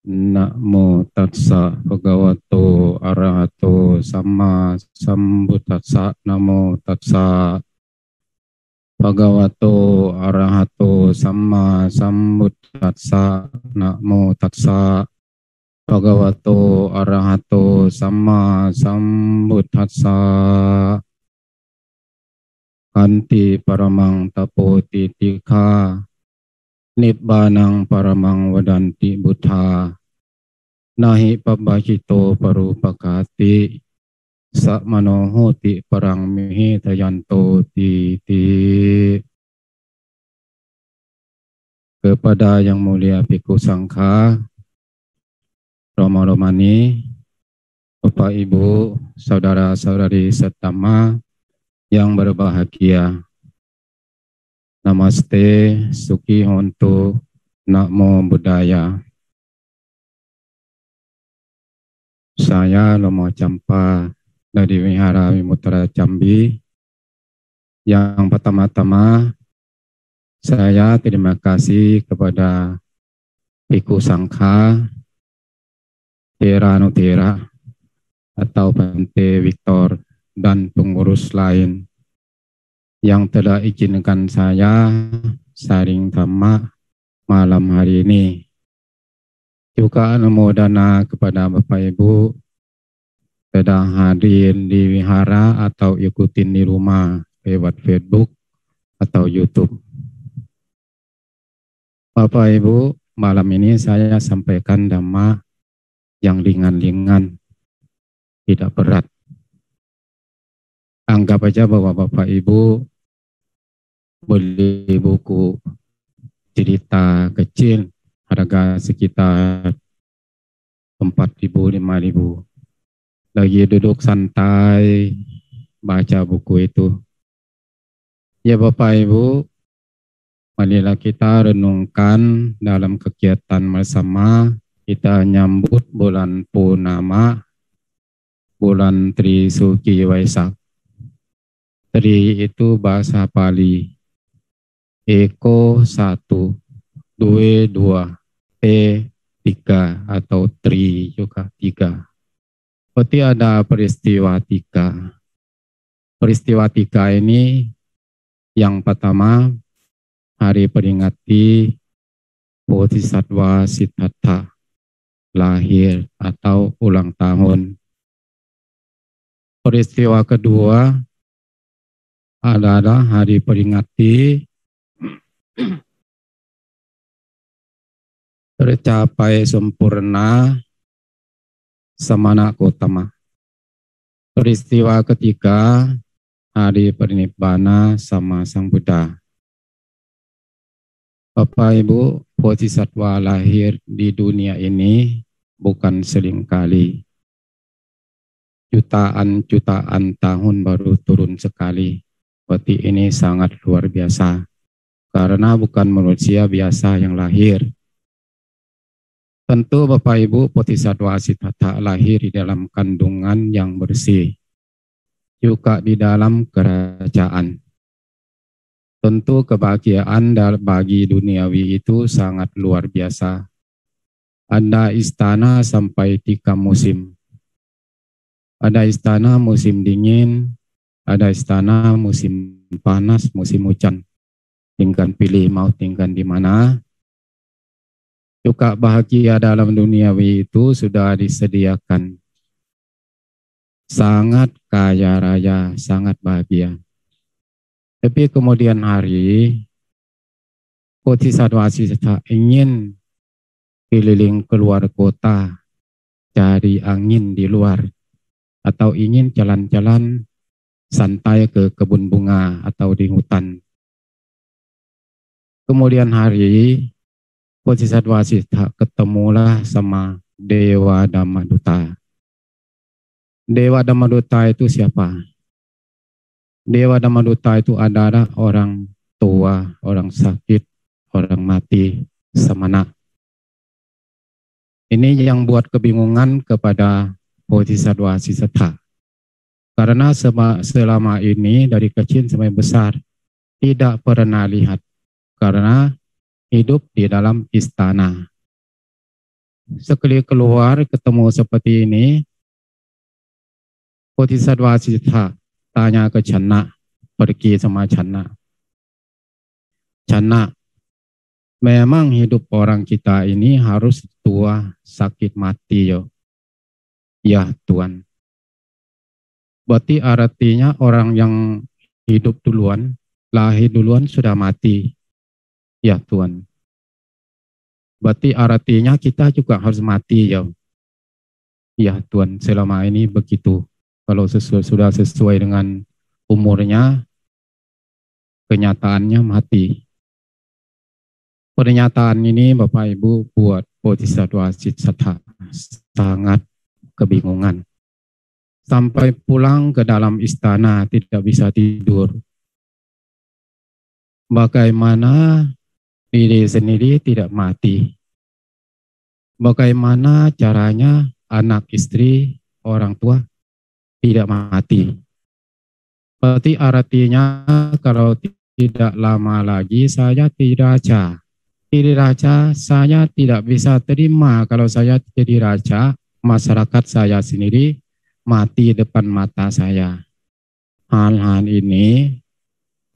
Namo tassa bhagavato arahato samma sambuddhassa. Namo tassa bhagavato arahato samma sambuddhassa. Namo tassa bhagavato arahato samma sambuddhassa. Kanti paramang tapo titika Nibbanang paramang wadanti buddha nahi pabajito parupakati sakmano hoti parang mihi tayanto titi. Kepada yang mulia Bhikkhu Sangha, Romo-Romani, Bapak Ibu, Saudara-saudari Setama yang berbahagia, Namaste, Suki Hontu, Namo Buddhaya. Saya Romo Campa dari Wihara Wimutara Jambi. Yang pertama-tama, saya terima kasih kepada Bhikkhu Sangha, Tera Nutera, atau Bante Victor, dan pengurus lain yang telah izinkan saya sharing dhamma malam hari ini. Juga anumodana kepada Bapak Ibu sedang hadir di wihara atau ikutin di rumah lewat Facebook atau YouTube. Bapak Ibu, malam ini saya sampaikan dhamma yang ringan-ringan, tidak berat. Anggap aja bahwa Bapak Ibu beli buku cerita kecil harga sekitar 4.000, 5.000. Lagi duduk santai baca buku itu. Ya Bapak Ibu, marilah kita renungkan dalam kegiatan bersama kita nyambut bulan Purnama, bulan Trisuci Waisak. Tri itu bahasa Pali. Eko 1, Due 2, Te 3 atau Tri juga 3. Berarti ada peristiwa 3. Peristiwa 3 ini yang pertama hari peringati Bodhisattva Siddhartha lahir atau ulang tahun. Peristiwa kedua adalah hari peringati tercapai sempurna Samana Gotama. Peristiwa ketiga hari pernibana sama Sang Buddha. Bapak Ibu, Bodhisattva lahir di dunia ini bukan seringkali. Jutaan-jutaan tahun baru turun sekali. Berarti ini sangat luar biasa. Karena bukan manusia biasa yang lahir. Tentu Bapak Ibu, Bodhisattva Siddhartha lahir di dalam kandungan yang bersih. Juga di dalam kerajaan. Tentu kebahagiaan bagi duniawi itu sangat luar biasa. Ada istana sampai 3 musim. Ada istana musim dingin, ada istana musim panas, musim hujan. Tinggal pilih mau tinggal di mana. Juga bahagia dalam duniawi itu sudah disediakan. Sangat kaya raya, sangat bahagia. Tapi kemudian hari, Bodhisattva Siddhartha ingin keliling keluar kota, cari angin di luar, atau ingin jalan-jalan santai ke kebun bunga atau di hutan. Kemudian hari, Bodhisattva Siddhartha ketemulah sama Dewa Dhammaduta. Dewa Dhammaduta itu siapa? Dewa Dhammaduta itu adalah orang tua, orang sakit, orang mati, samana. Ini yang buat kebingungan kepada Bodhisattva Siddhartha. Karena selama ini dari kecil sampai besar tidak pernah lihat. Karena hidup di dalam istana. sekali keluar ketemu seperti ini, Bodhisattva Siddhartha tanya ke Channa, pergi sama Channa. Channa, memang hidup orang kita ini harus tua, sakit, mati yo. Ya Tuan. Berarti artinya orang yang hidup duluan, lahir duluan sudah mati. Ya Tuan. Berarti artinya kita juga harus mati ya. Ya Tuan, selama ini begitu. Kalau sudah sesuai dengan umurnya, kenyataannya mati. Pernyataan ini Bapak Ibu buat Bodhisattva Siddhartha sangat kebingungan. Sampai pulang ke dalam istana tidak bisa tidur. Bagaimana diri sendiri tidak mati? Bagaimana caranya anak istri orang tua tidak mati? Berarti artinya kalau tidak lama lagi saya jadi raja. Jadi raja saya tidak bisa terima kalau saya jadi raja, masyarakat saya sendiri mati depan mata saya. Hal-hal ini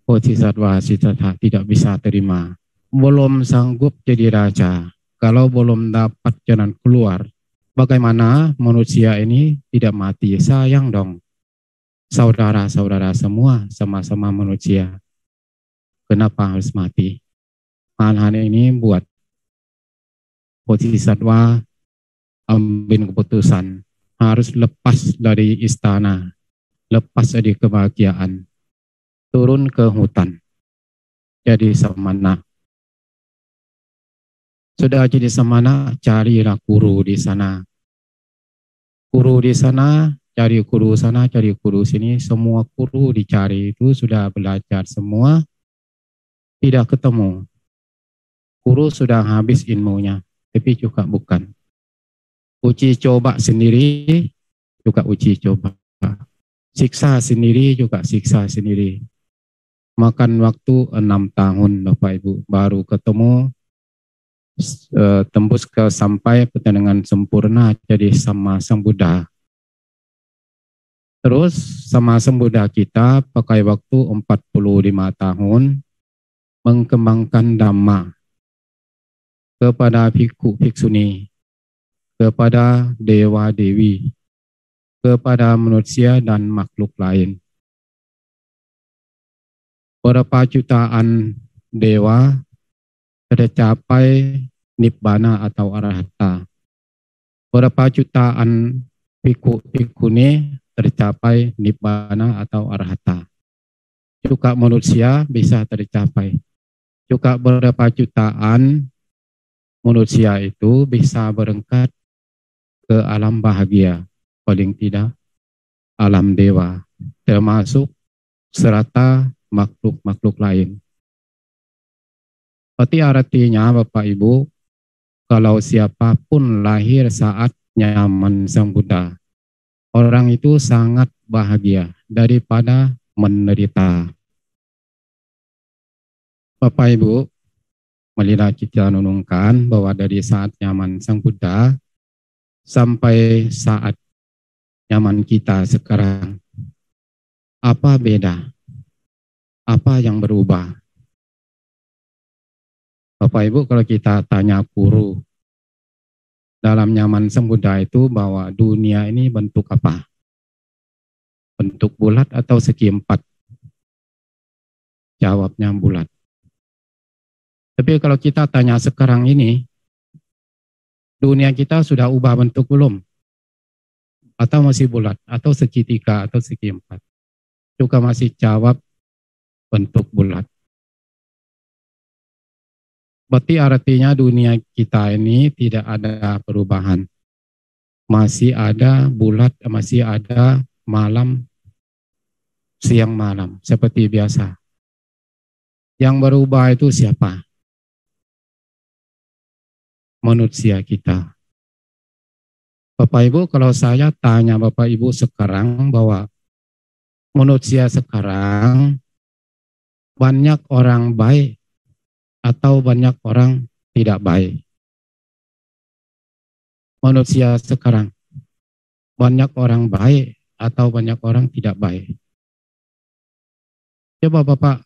Bodhisattva Siddhartha tidak bisa terima. Belum sanggup jadi raja, kalau belum dapat jalan keluar, bagaimana manusia ini tidak mati? Sayang dong. Saudara-saudara semua sama-sama manusia. Kenapa harus mati? Hal-hal ini buat Bodhisattva ambil keputusan harus lepas dari istana, lepas dari kebahagiaan, turun ke hutan, jadi samana. Sudah jadi samana, carilah guru di sana. Guru di sana, cari guru sana, cari guru sini. Semua guru dicari itu sudah belajar semua, tidak ketemu. Guru sudah habis ilmunya, tapi juga bukan. Uji coba sendiri, juga uji coba. Siksa sendiri, juga siksa sendiri. Makan waktu 6 tahun Bapak Ibu, baru ketemu, tembus ke sampai dengan sempurna jadi sama Sang Buddha. Terus sama Sang Buddha kita pakai waktu 45 tahun mengembangkan Dhamma kepada bhikkhu bhikshuni, kepada dewa dewi, kepada manusia dan makhluk lain. Berapa jutaan dewa tercapai nibbana atau arahata. Berapa jutaan bhikkhu bhikkhuni tercapai nibbana atau arahata. Juga manusia bisa tercapai. Juga berapa jutaan manusia itu bisa berangkat ke alam bahagia, paling tidak alam dewa, termasuk serta makhluk-makhluk lain. Berarti artinya Bapak Ibu, kalau siapapun lahir saat nyaman Sang Buddha, orang itu sangat bahagia daripada menderita. Bapak Ibu, marilah kita renungkan bahwa dari saat nyaman Sang Buddha sampai saat nyaman kita sekarang, apa beda? Apa yang berubah? Bapak Ibu, kalau kita tanya guru dalam nyaman Sang Buddha itu bahwa dunia ini bentuk apa? Bentuk bulat atau segi empat? Jawabnya bulat. Tapi kalau kita tanya sekarang ini, dunia kita sudah ubah bentuk belum? Atau masih bulat? Atau segitiga? Atau segi empat? Juga masih jawab bentuk bulat. Berarti artinya dunia kita ini tidak ada perubahan. Masih ada bulat, masih ada malam, siang malam, seperti biasa. Yang berubah itu siapa? Manusia kita. Bapak Ibu, kalau saya tanya Bapak Ibu sekarang bahwa manusia sekarang banyak orang baik atau banyak orang tidak baik. manusia sekarang? Banyak orang baik atau banyak orang tidak baik? Coba Bapak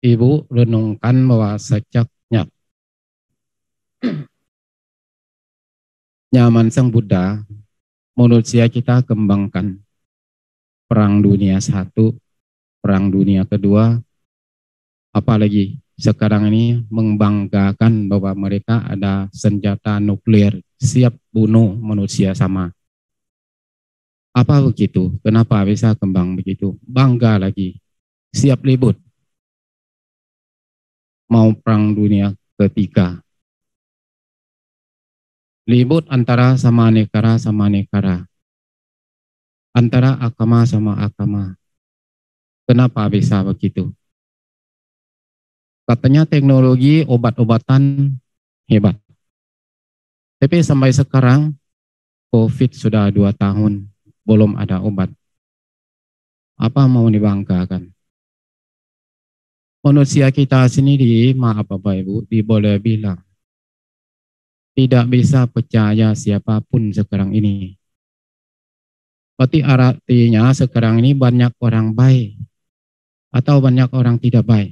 Ibu renungkan bahwa sejak zaman Sang Buddha, manusia kita kembangkan perang dunia satu, perang dunia kedua, apalagi sekarang ini membanggakan bahwa mereka ada senjata nuklir siap bunuh manusia sama. Apa begitu? Kenapa bisa kembang begitu? Bangga lagi, siap ribut. Mau perang dunia ketiga. Ribut antara sama negara. Antara agama sama agama. Kenapa bisa begitu? Katanya teknologi obat-obatan hebat. Tapi sampai sekarang COVID sudah 2 tahun, belum ada obat. Apa mau dibanggakan? Manusia kita sendiri, maaf Bapak Ibu, boleh bilang, tidak bisa percaya siapapun sekarang ini. Berarti artinya sekarang ini banyak orang baik atau banyak orang tidak baik.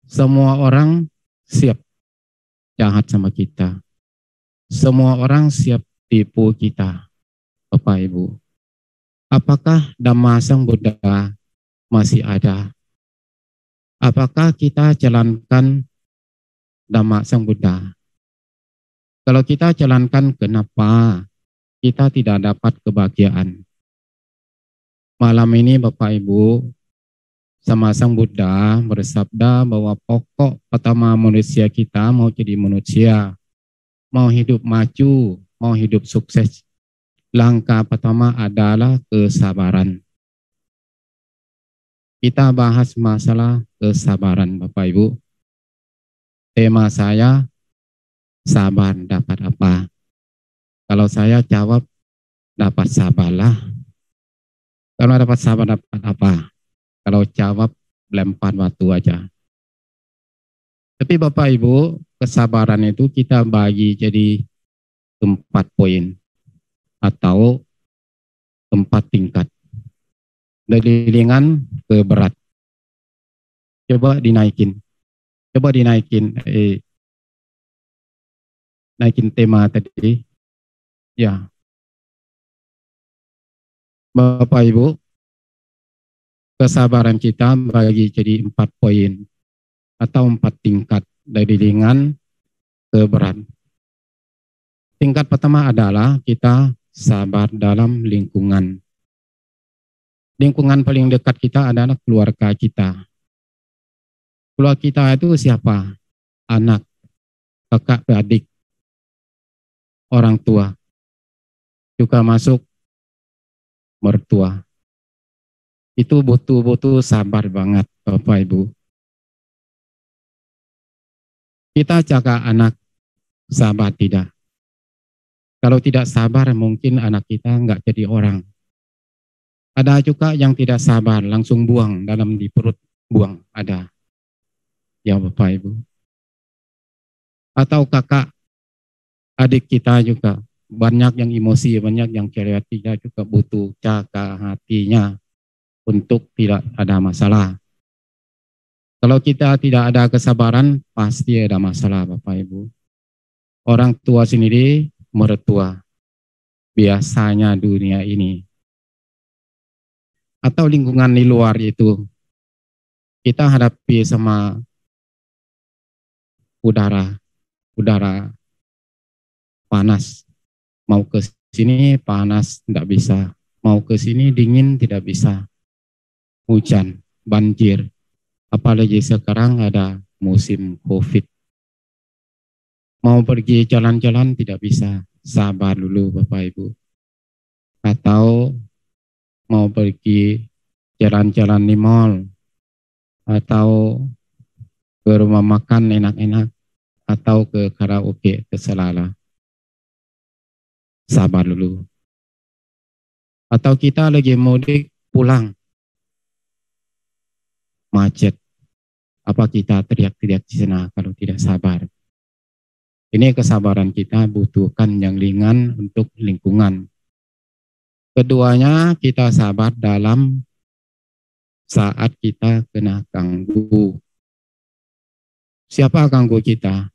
Semua orang siap jahat sama kita. Semua orang siap tipu kita, Bapak Ibu. Apakah Dhamma Sang Buddha masih ada? Apakah kita jalankan Dhamma Sang Buddha? Kalau kita jalankan, kenapa kita tidak dapat kebahagiaan? Malam ini Bapak Ibu, sama Sang Buddha bersabda bahwa pokok pertama manusia kita mau jadi manusia, mau hidup maju, mau hidup sukses. Langkah pertama adalah kesabaran. Kita bahas masalah kesabaran Bapak Ibu. Tema saya, sabar dapat apa? Kalau saya jawab, dapat sabarlah. Kalau dapat sabar dapat apa? Kalau jawab, lempar batu aja. Tapi Bapak Ibu, kesabaran itu kita bagi jadi 4 poin atau 4 tingkat. Dari ringan ke berat. Coba dinaikin. Naikin tema tadi. Ya. Bapak Ibu, kesabaran kita bagi jadi 4 poin atau 4 tingkat dari ringan ke berat. Tingkat pertama adalah kita sabar dalam lingkungan. Lingkungan paling dekat kita adalah keluarga kita. Keluarga kita itu siapa? Anak, kakak, adik, orang tua. Juga masuk mertua. Itu butuh sabar banget Bapak Ibu. Kita jaga anak, sabar tidak. Kalau tidak sabar mungkin anak kita enggak jadi orang. Ada juga yang tidak sabar, langsung buang dalam di perut, buang, ada. Ya Bapak Ibu. Atau kakak, adik kita juga, banyak yang emosi, banyak yang kreatif juga butuh jaga hatinya untuk tidak ada masalah. Kalau kita tidak ada kesabaran, pasti ada masalah Bapak Ibu. Orang tua sendiri, mertua, biasanya dunia ini. Atau lingkungan di luar itu, kita hadapi sama udara panas. Mau ke sini panas tidak bisa, mau ke sini dingin tidak bisa. Hujan, banjir, apalagi sekarang ada musim COVID. Mau pergi jalan-jalan tidak bisa, sabar dulu Bapak Ibu. Atau mau pergi jalan-jalan di mall, atau ke rumah makan enak-enak, atau ke karaoke, ke selala. Sabar dulu. Atau kita lagi mudik pulang, macet. Apa kita teriak-teriak di sana kalau tidak sabar? Ini kesabaran kita butuhkan yang ringan untuk lingkungan. Keduanya kita sabar dalam saat kita kena ganggu. Siapa ganggu kita?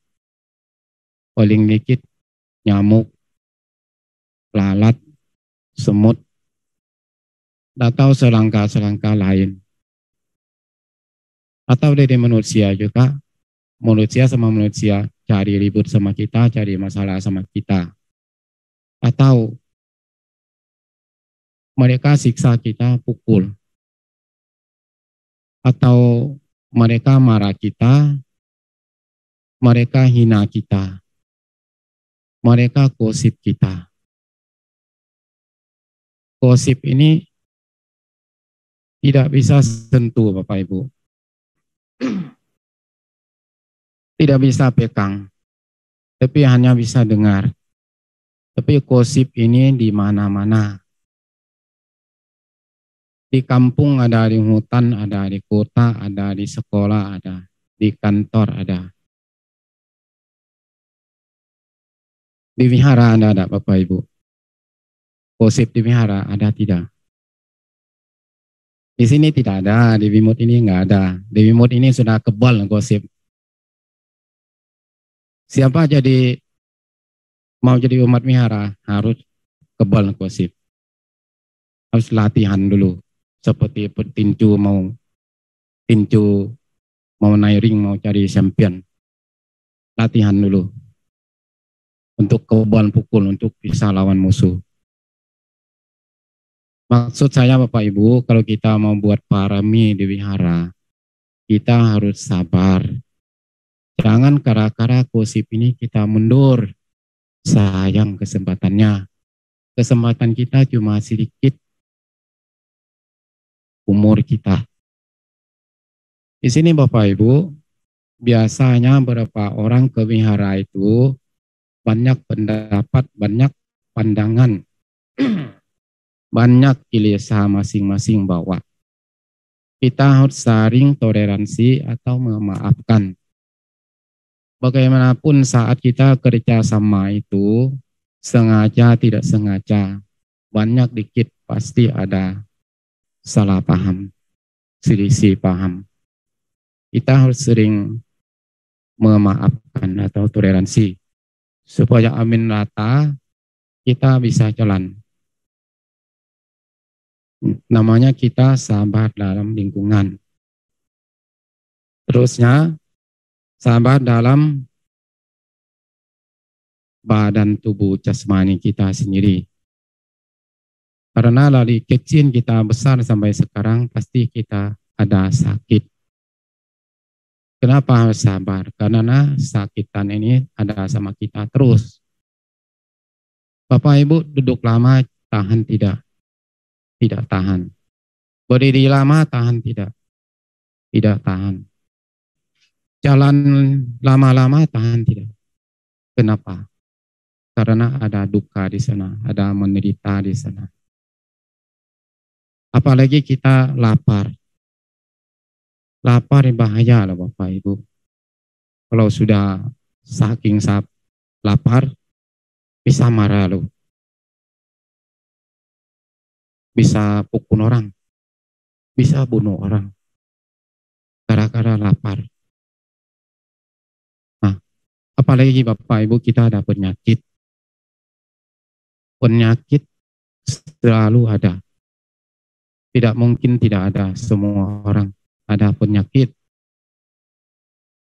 Paling dikit nyamuk, lalat, semut, atau selangka-selangka lain. Atau dari manusia juga, manusia sama manusia cari ribut sama kita, cari masalah sama kita. Atau mereka siksa kita, pukul. Atau mereka marah kita, mereka hina kita, mereka gosip kita. Gosip ini tidak bisa sentuh Bapak Ibu. Tidak bisa pegang, tapi hanya bisa dengar. Tapi gosip ini di mana-mana. Di kampung ada, di hutan ada, di kota ada, di sekolah ada, di kantor ada. Di wihara ada Bapak Ibu. Gosip di wihara ada tidak? Di sini tidak ada, di Wimut ini nggak ada. Di Wimut ini sudah kebal gosip. Siapa mau jadi umat wihara harus kebal gosip. Harus latihan dulu. Seperti petinju mau naik ring, mau cari champion. Latihan dulu. Untuk kebal pukul, untuk bisa lawan musuh. Maksud saya Bapak Ibu, kalau kita mau buat parami di wihara, kita harus sabar. Jangan gara-gara gosip ini kita mundur. Sayang kesempatannya. Kesempatan kita cuma sedikit. Umur kita. Di sini Bapak Ibu, biasanya beberapa orang ke wihara itu banyak pendapat, banyak pandangan, banyak kilesa masing-masing bawa. Kita harus saling toleransi atau memaafkan. Bagaimanapun saat kita kerja sama itu, sengaja tidak sengaja, banyak dikit pasti ada salah paham, selisih paham. Kita harus sering memaafkan atau toleransi, supaya amin rata, kita bisa jalan. Namanya kita sabar dalam lingkungan. Terusnya, sabar dalam badan tubuh jasmani kita sendiri. Karena dari kecil kita besar sampai sekarang pasti kita ada sakit. Kenapa harus sabar? Karena sakitan ini ada sama kita terus. Bapak Ibu duduk lama tahan tidak? Tidak tahan. Berdiri lama tahan tidak? Tidak tahan. Jalan lama-lama tahan tidak? Kenapa? Karena ada duka di sana, ada menderita di sana. Apalagi kita lapar. Lapar bahaya loh Bapak Ibu. Kalau sudah saking lapar, bisa marah loh. Bisa pukul orang. Bisa bunuh orang. Gara-gara lapar. Nah, apalagi Bapak Ibu kita ada penyakit. Penyakit selalu ada. Tidak mungkin tidak ada, semua orang ada penyakit.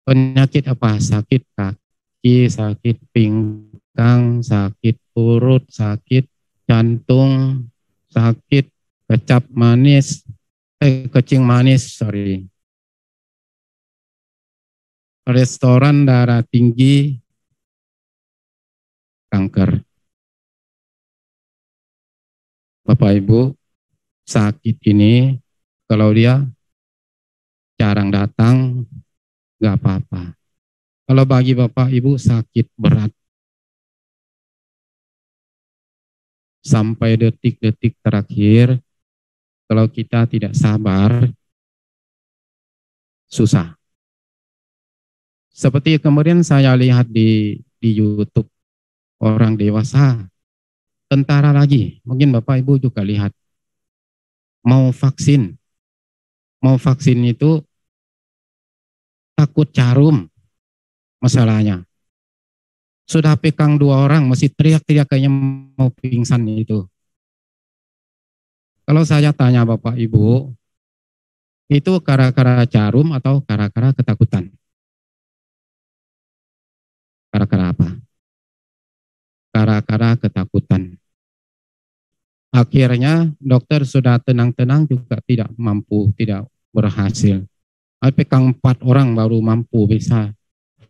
Penyakit apa? Sakit kaki, sakit pinggang, sakit perut, sakit jantung, sakit kencing manis, restoran darah tinggi, kanker. Bapak Ibu, sakit ini kalau dia jarang datang, nggak apa-apa. Kalau bagi Bapak Ibu sakit berat, sampai detik-detik terakhir, kalau kita tidak sabar, susah. Seperti kemarin saya lihat di di YouTube orang dewasa, tentara lagi. Mungkin Bapak Ibu juga lihat. Mau vaksin itu takut jarum masalahnya. Sudah pegang 2 orang masih teriak-teriak kayaknya mau pingsan itu. Kalau saya tanya Bapak Ibu, itu gara-gara jarum atau gara-gara ketakutan? Gara-gara apa? Gara-gara ketakutan. Akhirnya dokter sudah tenang-tenang juga tidak mampu, tidak berhasil. Pegang 4 orang baru mampu bisa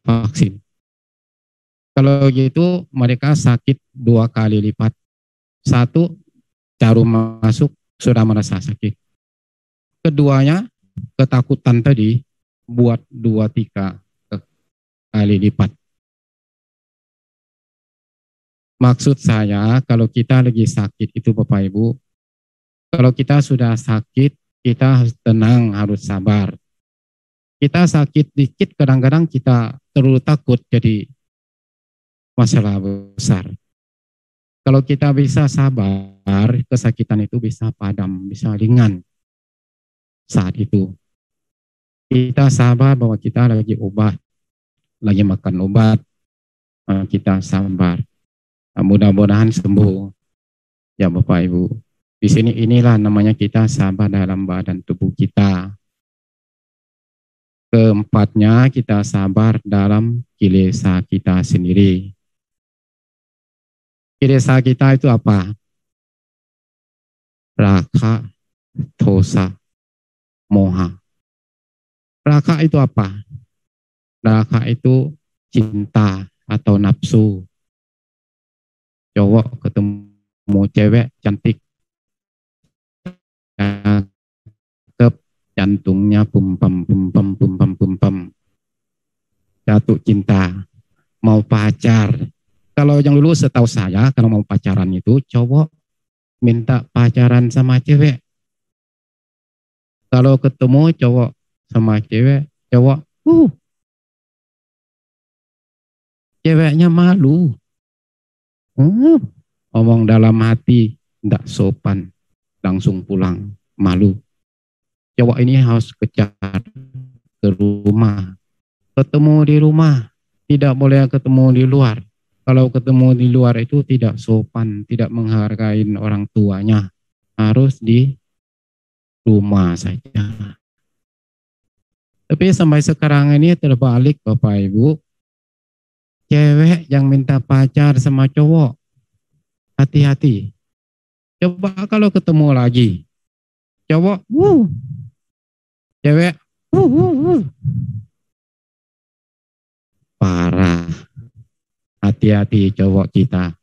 vaksin. Kalau gitu mereka sakit 2 kali lipat. 1, jarum masuk sudah merasa sakit. Keduanya, ketakutan tadi buat 2-3 kali lipat. Maksud saya, kalau kita lagi sakit itu Bapak Ibu, kalau kita sudah sakit, kita harus tenang, harus sabar. Kita sakit dikit, kadang-kadang kita terlalu takut jadi masalah besar. Kalau kita bisa sabar, kesakitan itu bisa padam, bisa ringan. Saat itu, kita sabar bahwa kita lagi makan obat, kita sabar. Mudah-mudahan sembuh ya Bapak Ibu. Di sini inilah namanya kita sabar dalam badan tubuh kita. Keempatnya kita sabar dalam kilesa kita sendiri. Kilesa kita itu apa? Raka, dosa, moha. Raka itu apa? Raka itu cinta atau nafsu. Cowok ketemu cewek cantik, cakep, jantungnya pumpam, jatuh cinta, mau pacar. Kalau yang dulu setahu saya, kalau mau pacaran itu cowok minta pacaran sama cewek. Kalau ketemu cowok sama cewek, cowok, ceweknya malu. Omong dalam hati, tidak sopan, langsung pulang, malu. Cowok ini harus kejar ke rumah. Ketemu di rumah, tidak boleh ketemu di luar. Kalau ketemu di luar itu tidak sopan, tidak menghargai orang tuanya. Harus di rumah saja. Tapi sampai sekarang ini terbalik Bapak Ibu. Cewek yang minta pacar sama cowok, hati-hati. Coba kalau ketemu lagi, cowok, cewek, parah. Hati-hati cowok kita,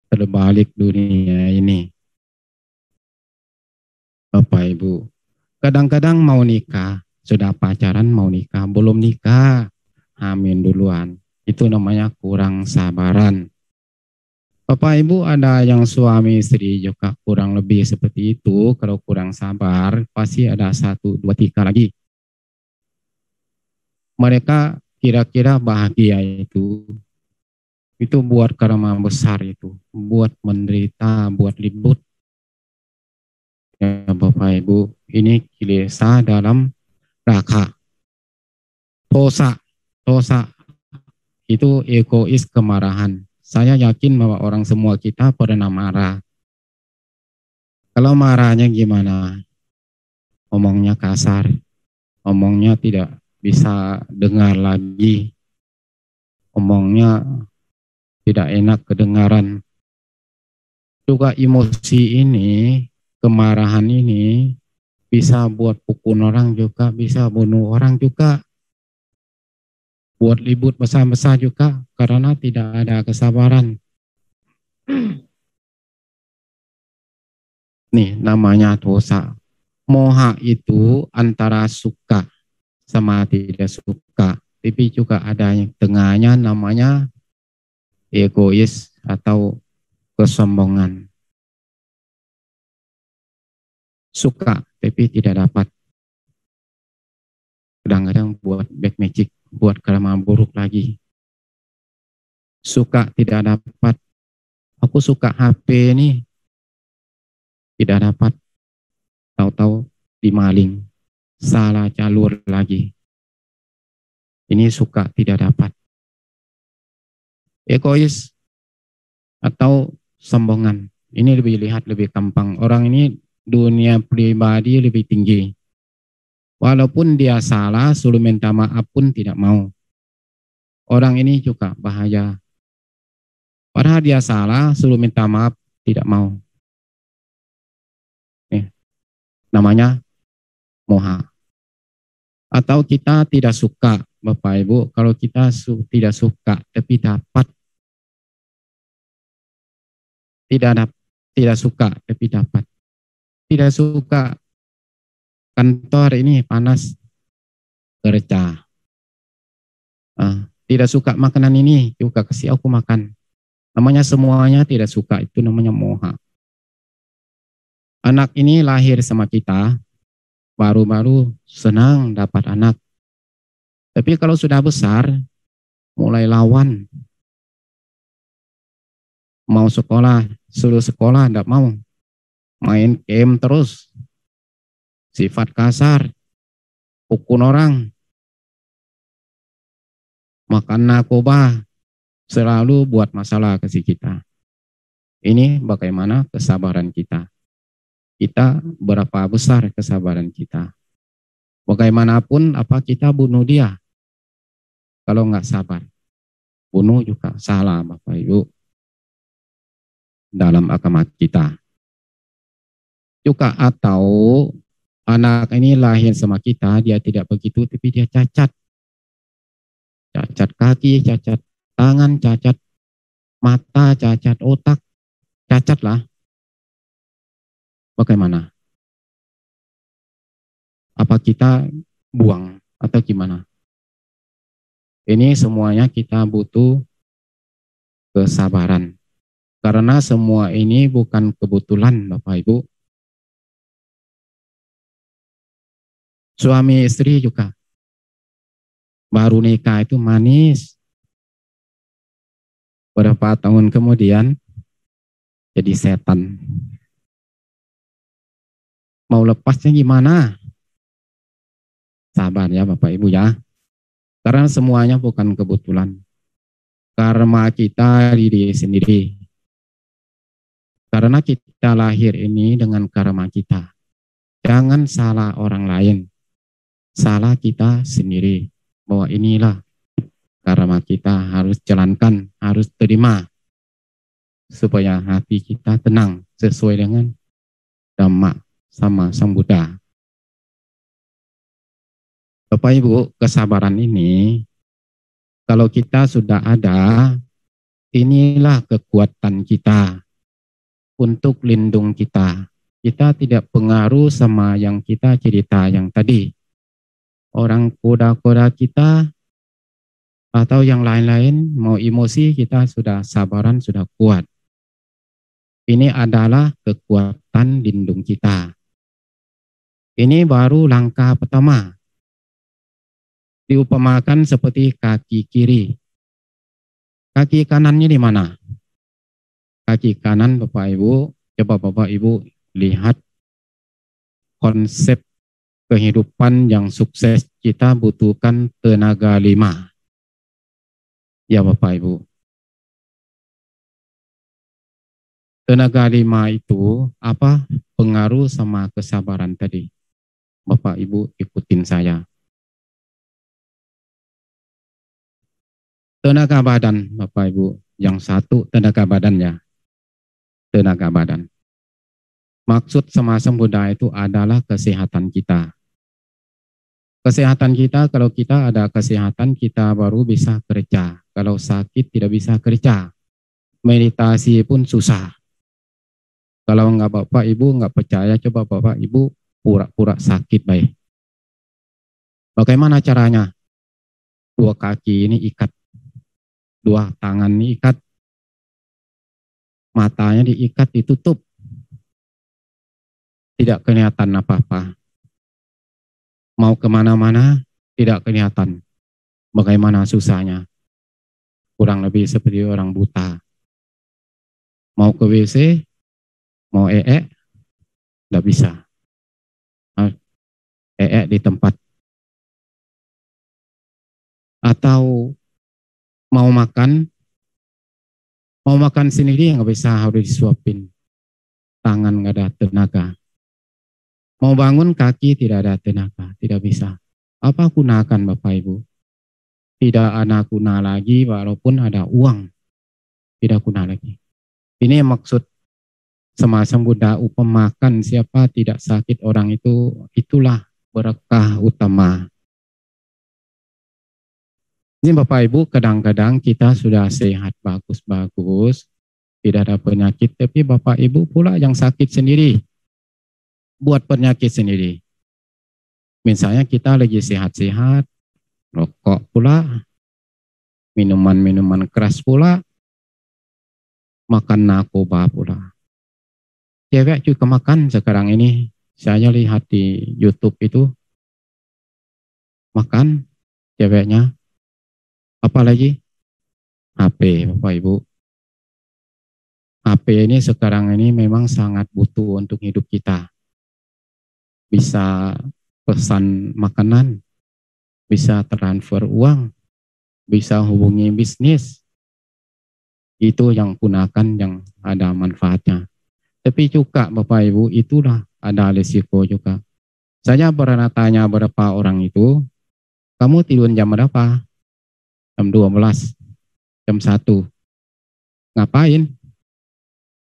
terbalik dunia ini. Bapak Ibu, kadang-kadang mau nikah, sudah pacaran mau nikah, belum nikah, amin duluan. Itu namanya kurang sabaran. Bapak Ibu ada yang suami istri juga kurang lebih seperti itu. Kalau kurang sabar pasti ada 1, 2, 3 lagi. Mereka kira-kira bahagia itu buat karma besar itu. Buat menderita, buat ribut. Ya Bapak Ibu, ini kilesa dalam raka. Dosa itu egois, kemarahan. Saya yakin bahwa orang semua kita pernah marah. Kalau marahnya gimana? Omongnya kasar, omongnya tidak bisa dengar lagi, omongnya tidak enak kedengaran. Juga emosi ini, kemarahan ini bisa buat pukul orang juga, bisa bunuh orang juga. Buat ribut besar-besar juga karena tidak ada kesabaran. Nih namanya dosa. Moha itu antara suka sama tidak suka. Tapi juga ada yang tengahnya namanya egois atau kesombongan. Suka tapi tidak dapat. Kadang-kadang buat black magic, buat karma buruk lagi. suka tidak dapat. Aku suka HP ini, tidak dapat. Tahu-tahu dimaling, salah jalur lagi. Ini suka tidak dapat. Egois atau sombongan. Ini lebih lihat lebih gampang. Orang ini dunia pribadi lebih tinggi. Walaupun dia salah, suruh minta maaf pun tidak mau. Orang ini juga bahaya. Padahal dia salah, suruh minta maaf, tidak mau. Namanya moha. Atau kita tidak suka, Bapak Ibu, kalau kita tidak suka, tapi dapat. Tidak suka, tapi dapat. Tidak suka, kantor ini panas, kerja. Tidak suka makanan ini, juga kasih aku makan. Namanya semuanya tidak suka, itu namanya moha. Anak ini lahir sama kita, baru-baru senang dapat anak. Tapi kalau sudah besar, mulai lawan. Mau sekolah, suruh sekolah, tidak mau. Main game terus. Sifat kasar, pukul orang. Makan narkoba, selalu buat masalah ke si kita. Ini bagaimana kesabaran kita. Kita berapa besar kesabaran kita. Bagaimanapun apa kita bunuh dia. Kalau nggak sabar. Bunuh juga salah Bapak Ibu. Dalam agama kita. Juga atau anak ini lahir sama kita, dia tidak begitu, tapi dia cacat. Cacat kaki, cacat tangan, cacat mata, cacat otak, cacat lah. Bagaimana? Apa kita buang atau gimana? Ini semuanya kita butuh kesabaran. Karena semua ini bukan kebetulan Bapak Ibu. Suami istri juga. Baru nikah itu manis. Beberapa tahun kemudian jadi setan. Mau lepasnya gimana? Sabar ya Bapak Ibu ya. Karena semuanya bukan kebetulan. Karma kita diri sendiri. Karena kita lahir ini dengan karma kita. Jangan salah orang lain. Salah kita sendiri. Bahwa inilah karma kita harus jalankan, harus terima. Supaya hati kita tenang sesuai dengan Dhamma sama Sang Buddha. Bapak Ibu, kesabaran ini kalau kita sudah ada, inilah kekuatan kita untuk lindung kita. Kita tidak pengaruh sama yang kita cerita yang tadi. Orang koda-koda kita atau yang lain-lain mau emosi kita sudah sabaran, sudah kuat. Ini adalah kekuatan lindung kita. Ini baru langkah pertama. Diupamakan seperti kaki kiri. Kaki kanannya di mana? Kaki kanan Bapak Ibu, coba Bapak Ibu lihat konsep kehidupan yang sukses kita butuhkan tenaga 5. Ya Bapak Ibu. Tenaga 5 itu apa? Pengaruh sama kesabaran tadi. Bapak Ibu ikutin saya. Tenaga badan Bapak Ibu. Yang satu tenaga badannya. Tenaga badan. Maksud sama Sang Buddha itu adalah kesehatan kita. Kesehatan kita, kalau kita ada kesehatan, kita baru bisa kerja. Kalau sakit tidak bisa kerja. Meditasi pun susah. Kalau enggak Bapak Ibu enggak percaya, coba Bapak Ibu pura-pura sakit baik. Bagaimana caranya? 2 kaki ini ikat. 2 tangan ini ikat. Matanya diikat, ditutup. Tidak kelihatan apa-apa. Mau kemana-mana tidak kelihatan. Bagaimana susahnya. kurang lebih seperti orang buta. Mau ke WC, mau tidak bisa. Di tempat. Atau mau makan sendiri nggak bisa, harus disuapin. Tangan nggak ada tenaga. Mau bangun kaki tidak ada tenaga, tidak bisa. Apa gunakan Bapak Ibu? Tidak ada guna lagi walaupun ada uang. Tidak guna lagi. Ini maksud semacam Buddha upamakan siapa tidak sakit orang itu, itulah berkah utama. Ini Bapak Ibu, kadang-kadang kita sudah sehat bagus-bagus, tidak ada penyakit, tapi Bapak Ibu pula yang sakit sendiri, buat penyakit sendiri. Misalnya kita lagi sehat-sehat, rokok pula, minuman-minuman keras pula, makan narkoba pula. Cewek juga makan sekarang ini, saya lihat di YouTube itu, makan ceweknya, apalagi HP Bapak Ibu. HP ini sekarang ini memang sangat butuh untuk hidup kita. Bisa pesan makanan, bisa transfer uang, bisa hubungi bisnis. Itu yang gunakan yang ada manfaatnya. Tapi juga Bapak Ibu itulah ada risiko juga. Saya pernah tanya beberapa orang itu, kamu tidur jam berapa? Jam 12, jam 1. Ngapain?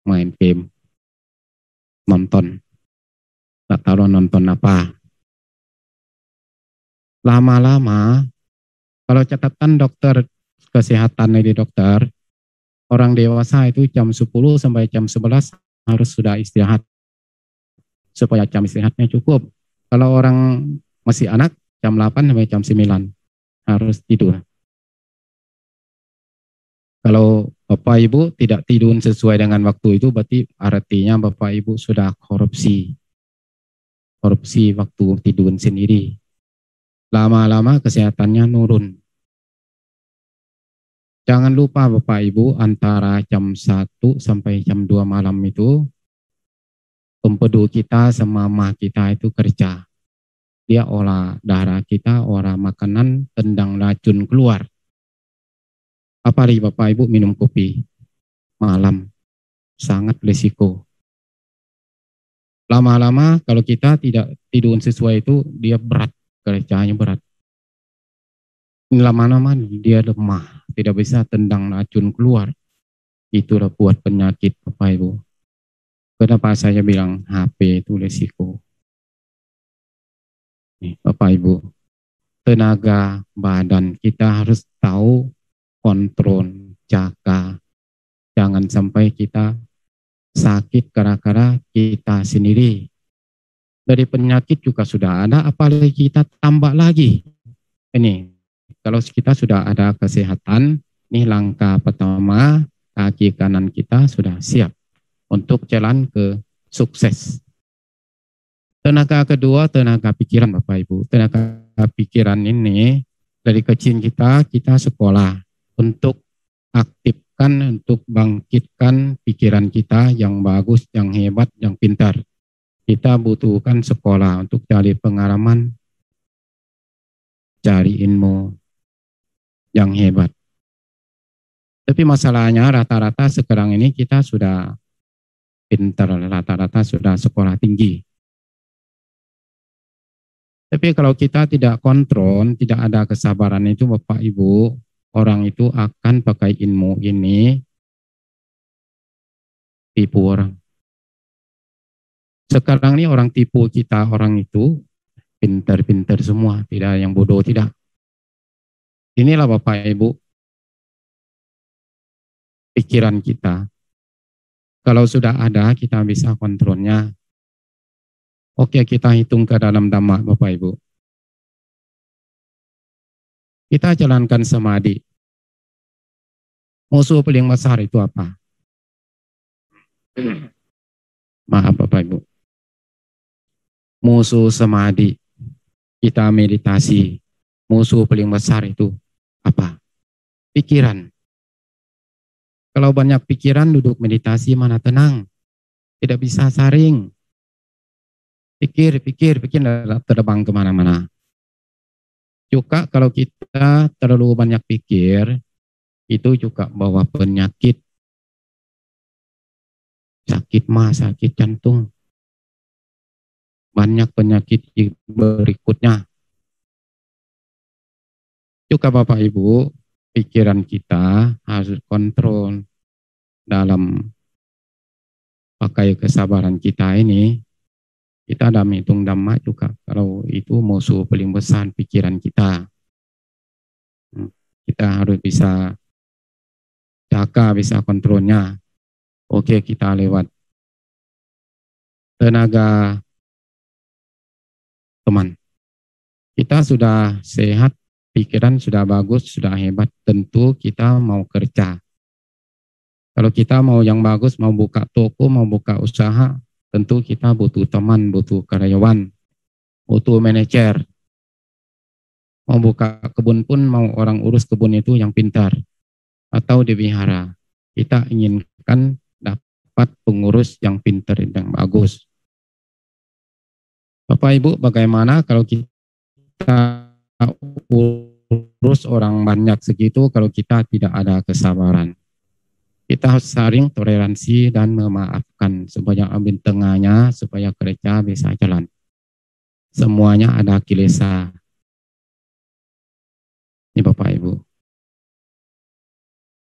Main game, nonton. Tak tahu nonton apa. Lama-lama, kalau catatan dokter kesehatan dari dokter, orang dewasa itu jam 10 sampai jam 11 harus sudah istirahat. Supaya jam istirahatnya cukup. Kalau orang masih anak, jam 8 sampai jam 9 harus tidur. Kalau Bapak Ibu tidak tidur sesuai dengan waktu itu, berarti artinya Bapak Ibu sudah korupsi. Korupsi waktu tidur sendiri. Lama-lama kesehatannya nurun. Jangan lupa Bapak Ibu, antara jam 1 sampai jam 2 malam itu, empedu kita sama mah kita itu kerja. Dia olah darah kita, olah makanan, tendang racun keluar. Apalagi Bapak Ibu minum kopi malam, sangat risiko. Lama-lama kalau kita tidak tidur sesuai itu, dia berat, kerjanya berat. Lama-lama dia lemah, tidak bisa tendang racun keluar. Itulah buat penyakit Bapak Ibu. Kenapa saya bilang HP itu risiko? Nih, Bapak Ibu, tenaga badan kita harus tahu kontrol, jaga. Jangan sampai kita sakit gara-gara kita sendiri. Dari penyakit juga sudah ada, apalagi kita tambah lagi. Ini, kalau kita sudah ada kesehatan, ini langkah pertama, kaki kanan kita sudah siap untuk jalan ke sukses. Tenaga kedua, tenaga pikiran Bapak Ibu. Tenaga pikiran ini, dari kecil kita sekolah untuk aktifkan, untuk bangkitkan pikiran kita yang bagus, yang hebat, yang pintar. Kita butuhkan sekolah untuk cari pengalaman, cari ilmu yang hebat. Tapi masalahnya rata-rata sekarang ini kita sudah pintar, rata-rata sudah sekolah tinggi. Tapi kalau kita tidak kontrol, tidak ada kesabaran itu Bapak Ibu, orang itu akan pakai ilmu ini tipu orang. Sekarang ini orang tipu kita, orang itu pintar-pintar semua, tidak yang bodoh, tidak. Inilah Bapak Ibu, pikiran kita. Kalau sudah ada, kita bisa kontrolnya. Oke, kita hitung ke dalam Dhamma, Bapak Ibu. Kita jalankan samadhi. Musuh paling besar itu apa? Maaf Bapak Ibu. Musuh samadhi. Kita meditasi. Musuh paling besar itu apa? Pikiran. Kalau banyak pikiran duduk meditasi mana tenang. Tidak bisa saring. Pikir, terbang kemana-mana. Juga kalau kita terlalu banyak pikir, itu juga bawa penyakit. Sakit mah, sakit jantung. Banyak penyakit berikutnya. Juga Bapak Ibu, pikiran kita harus kontrol dalam pakai kesabaran kita ini. Kita ada hitung dhamma juga. Kalau itu musuh paling besar pikiran kita. Kita harus bisa jaga, bisa kontrolnya. Oke, kita lewat tenaga teman. Kita sudah sehat, pikiran sudah bagus, sudah hebat. Tentu kita mau kerja. Kalau kita mau yang bagus, mau buka toko, mau buka usaha, tentu kita butuh teman, butuh karyawan, butuh manajer. Mau buka kebun pun, mau orang urus kebun itu yang pintar. Atau dipelihara. Kita inginkan dapat pengurus yang pintar, yang bagus. Bapak Ibu, bagaimana kalau kita urus orang banyak segitu kalau kita tidak ada kesabaran? Kita harus saling toleransi dan memaafkan supaya ambil tengahnya, supaya kerja bisa jalan. Semuanya ada kilesa. Ini Bapak Ibu.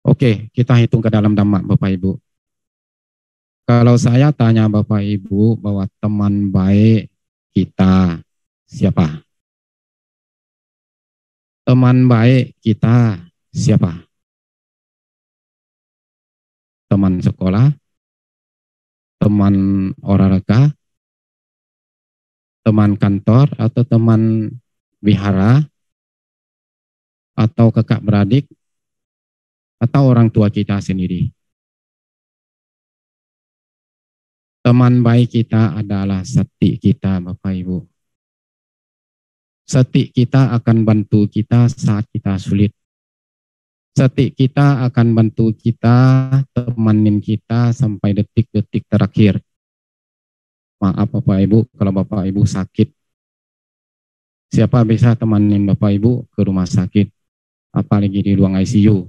Oke, kita hitung ke dalam dhamma Bapak Ibu. Kalau saya tanya Bapak Ibu bahwa teman baik kita siapa? Teman baik kita siapa? Teman sekolah, teman olahraga, teman kantor, atau teman wihara, atau kakak beradik, atau orang tua kita sendiri. Teman baik kita adalah sati kita, Bapak Ibu. Sati kita akan bantu kita saat kita sulit. Sati kita akan bantu kita, temanin kita sampai detik-detik terakhir. Maaf Bapak Ibu, kalau Bapak Ibu sakit. Siapa bisa temanin Bapak Ibu ke rumah sakit? Apalagi di ruang ICU.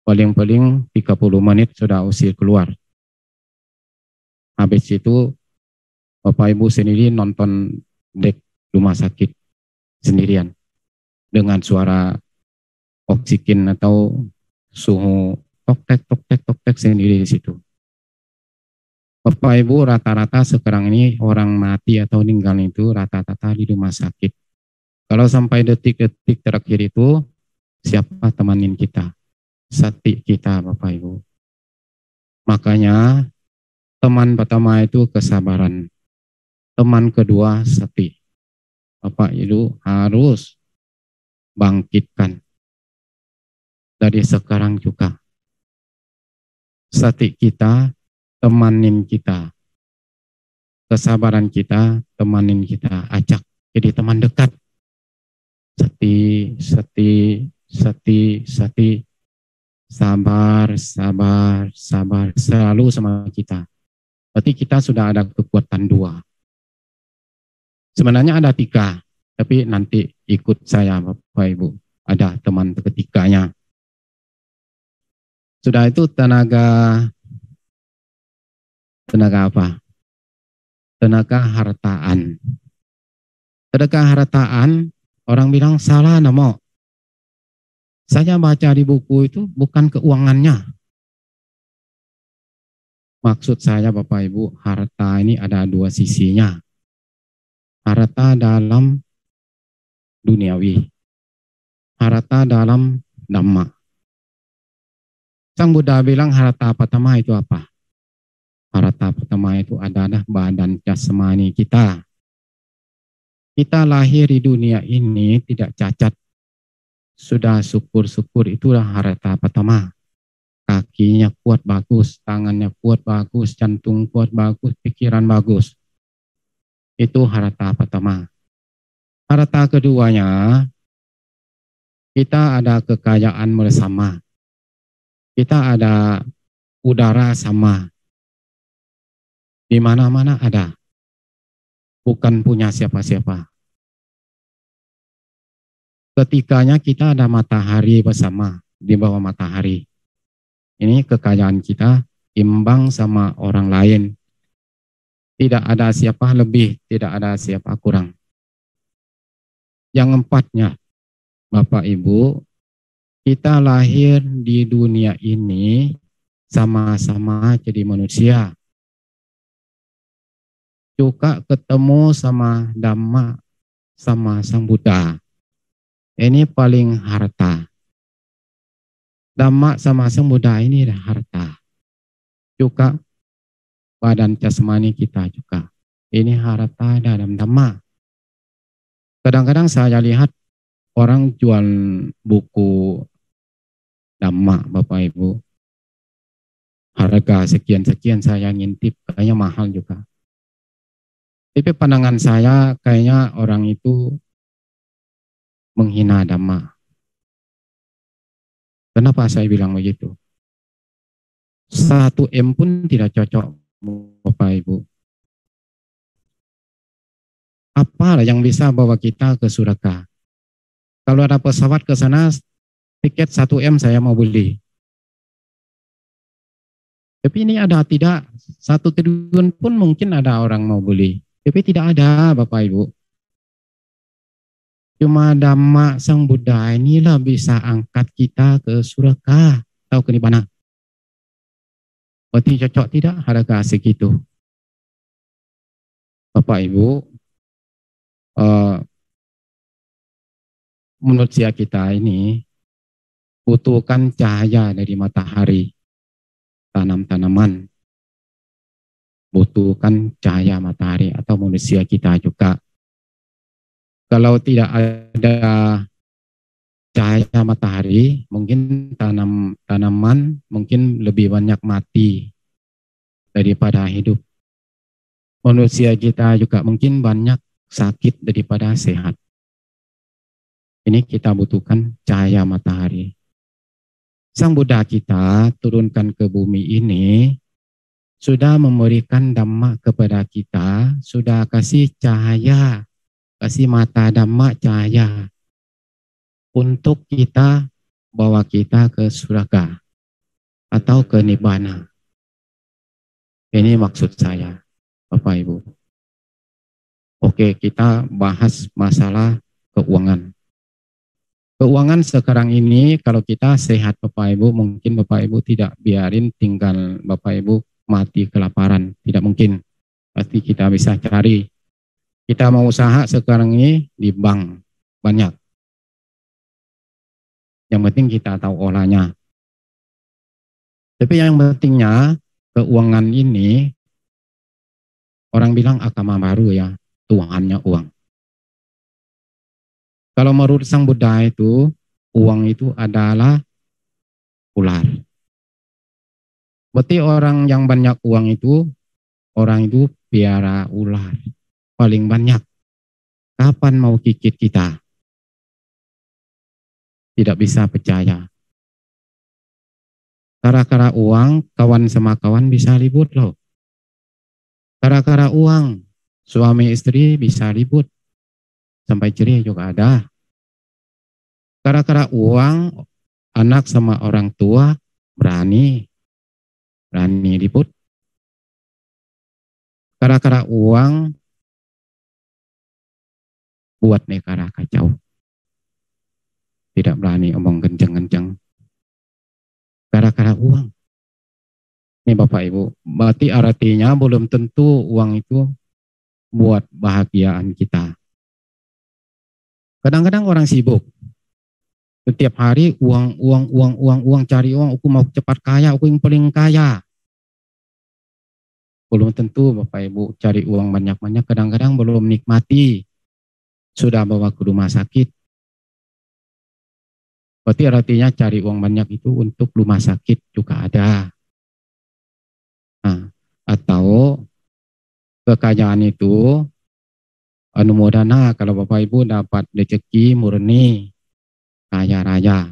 Paling-paling 30 menit sudah usir keluar. Habis itu Bapak Ibu sendiri nonton dek rumah sakit sendirian. Dengan suara oksigen atau suhu tok-tek sendiri di situ. Bapak Ibu rata-rata sekarang ini orang mati atau meninggal itu rata-rata di rumah sakit. Kalau sampai detik-detik terakhir itu siapa temanin kita? Sati kita Bapak Ibu. Makanya teman pertama itu kesabaran. Teman kedua sati. Bapak Ibu harus bangkitkan dari sekarang juga. Sati kita, temanin kita. Kesabaran kita, temanin kita. Ajak jadi teman dekat. Sati. Sabar. Selalu sama kita. Berarti kita sudah ada kekuatan 2. Sebenarnya ada 3. Tapi nanti ikut saya Bapak Ibu. Ada teman ketiganya. Sudah itu tenaga apa? Tenaga hartaan. Tenaga hartaan, orang bilang salah namo. Saya baca di buku itu bukan keuangannya. Maksud saya Bapak Ibu, harta ini ada 2 sisinya. Harta dalam duniawi. Harta dalam dhamma. Sang Buddha bilang harta pertama itu apa? Harta pertama itu adalah badan jasmani kita. Kita lahir di dunia ini tidak cacat. Sudah syukur-syukur itulah harta pertama. Kakinya kuat bagus, tangannya kuat bagus, jantung kuat bagus, pikiran bagus. Itu harta pertama. Harta keduanya, kita ada kekayaan bersama. Kita ada udara sama, di mana-mana ada, bukan punya siapa-siapa. Ketikanya kita ada matahari bersama, di bawah matahari. Ini kekayaan kita imbang sama orang lain. Tidak ada siapa lebih, tidak ada siapa kurang. Yang empatnya, Bapak Ibu, kita lahir di dunia ini sama-sama jadi manusia. Juga ketemu sama Dhamma, sama Sang Buddha. Ini paling harta. Dhamma sama Sang Buddha ini harta. Juga badan jasmani kita juga. Ini harta dalam Dhamma. Kadang-kadang saya lihat orang jual buku Dhamma, Bapak Ibu. Harga sekian-sekian saya ngintip, kayaknya mahal juga. Tapi pandangan saya kayaknya orang itu menghina Dhamma. Kenapa saya bilang begitu? 1 M pun tidak cocok, Bapak Ibu. Apa yang bisa bawa kita ke surga? Kalau ada pesawat ke sana, tiket 1 M saya mau beli. Tapi ini ada tidak, 1 triliun pun mungkin ada orang mau beli. Tapi tidak ada, Bapak Ibu. Cuma Dhamma Sang Buddha inilah bisa angkat kita ke surga atau ke nirvana. Berarti cocok tidak harga segitu? Bapak Ibu, manusia kita ini butuhkan cahaya dari matahari, tanam-tanaman, butuhkan cahaya matahari atau manusia kita juga. Kalau tidak ada cahaya matahari, mungkin tanaman mungkin lebih banyak mati daripada hidup. Manusia kita juga mungkin banyak sakit daripada sehat. Ini kita butuhkan cahaya matahari. Sang Buddha kita turunkan ke bumi ini, sudah memberikan Dhamma kepada kita, sudah kasih cahaya, kasih mata Dhamma cahaya untuk kita bawa kita ke surga atau ke nirvana. Ini maksud saya, Bapak Ibu. Oke, kita bahas masalah keuangan. Keuangan sekarang ini kalau kita sehat Bapak Ibu, mungkin Bapak Ibu tidak biarin tinggal Bapak Ibu mati kelaparan. Tidak mungkin. Pasti kita bisa cari. Kita mau usaha sekarang ini di bank banyak. Yang penting kita tahu olahnya. Tapi yang pentingnya keuangan ini orang bilang agama baru ya, Tuhannya uang. Kalau menurut Sang Buddha itu, uang itu adalah ular. Berarti orang yang banyak uang itu, orang itu piara ular. Paling banyak. Kapan mau gigit kita? Tidak bisa percaya. Gara-gara uang, kawan sama kawan bisa ribut loh. Gara-gara uang, suami istri bisa ribut. Sampai cerai juga ada. Gara-gara uang, anak sama orang tua berani ribut. Gara-gara uang, buat negara kacau. Tidak berani omong kenceng-kenceng. Gara-gara uang. Ini Bapak Ibu, berarti artinya belum tentu uang itu buat bahagiaan kita. Kadang-kadang orang sibuk. Setiap hari uang, cari uang, aku mau cepat kaya, aku yang paling kaya. Belum tentu Bapak Ibu cari uang banyak-banyak, kadang-kadang belum nikmati. Sudah bawa ke rumah sakit. Berarti artinya cari uang banyak itu untuk rumah sakit juga ada. Nah, atau kekayaan itu anumodana kalau Bapak Ibu dapat rezeki murni kaya raya.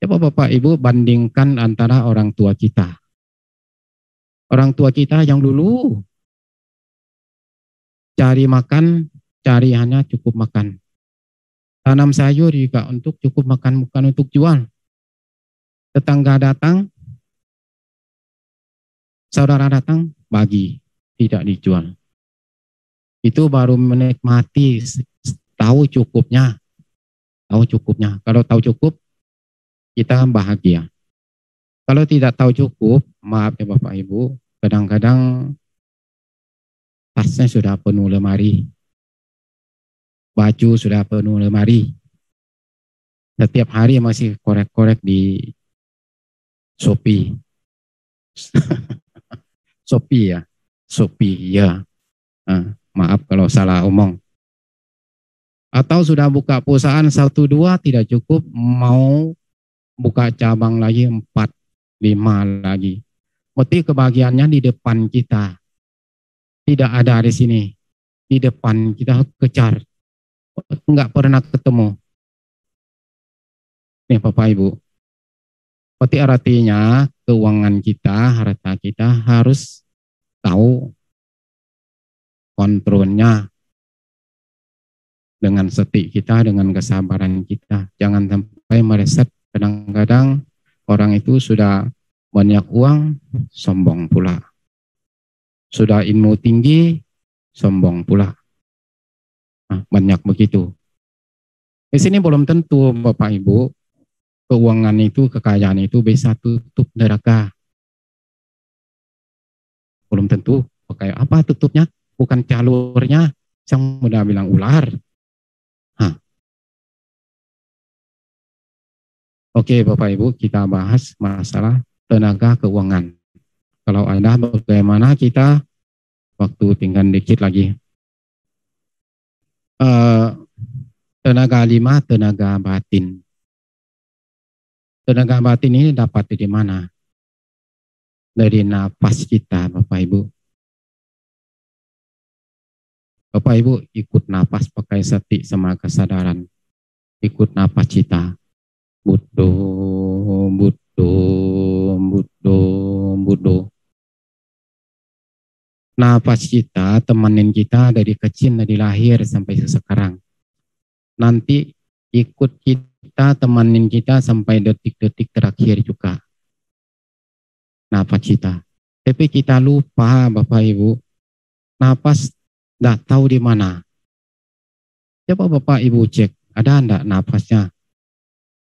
Coba Bapak Ibu bandingkan antara orang tua kita. Orang tua kita yang dulu cari makan, cari hanya cukup makan. Tanam sayur juga untuk cukup makan, bukan untuk jual. Tetangga datang, saudara datang, bagi, tidak dijual. Itu baru menikmati, tahu cukupnya. Tahu cukupnya. Kalau tahu cukup, kita bahagia. Kalau tidak tahu cukup, maaf ya Bapak Ibu, kadang-kadang tasnya sudah penuh lemari, baju sudah penuh lemari. Setiap hari masih korek-korek di Shopee. Shopee ya, Shopee ya. Maaf kalau salah omong. Atau sudah buka perusahaan 1-2 tidak cukup, mau buka cabang lagi 4-5 lagi. Berarti kebahagiaannya di depan kita. Tidak ada di sini. Di depan kita kejar. Enggak pernah ketemu. Nih Bapak Ibu. Berarti artinya keuangan kita, harta kita harus tahu kontrolnya dengan seti kita, dengan kesabaran kita. Jangan sampai meleset. Kadang-kadang orang itu sudah banyak uang, sombong pula. Sudah ilmu tinggi, sombong pula. Nah, banyak begitu. Di sini belum tentu Bapak Ibu, keuangan itu, kekayaan itu bisa tutup neraka. Belum tentu. Kayak apa tutupnya? Bukan jalurnya. Yang mudah bilang ular. Oke Bapak Ibu, kita bahas masalah tenaga keuangan. Kalau ada bagaimana kita, waktu tinggal dikit lagi. Tenaga 5, tenaga batin. Tenaga batin ini dapat dari mana? Dari napas kita Bapak Ibu. Bapak Ibu ikut napas pakai sati sama kesadaran. Ikut napas kita. Buddho, Buddho, Buddho, Buddho. Napas kita, temenin kita dari kecil, dari lahir sampai sekarang. Nanti ikut kita, temenin kita sampai detik-detik terakhir juga. Napas kita. Tapi kita lupa Bapak Ibu, napas tidak tahu di mana. Coba Bapak Ibu cek, ada enggak napasnya?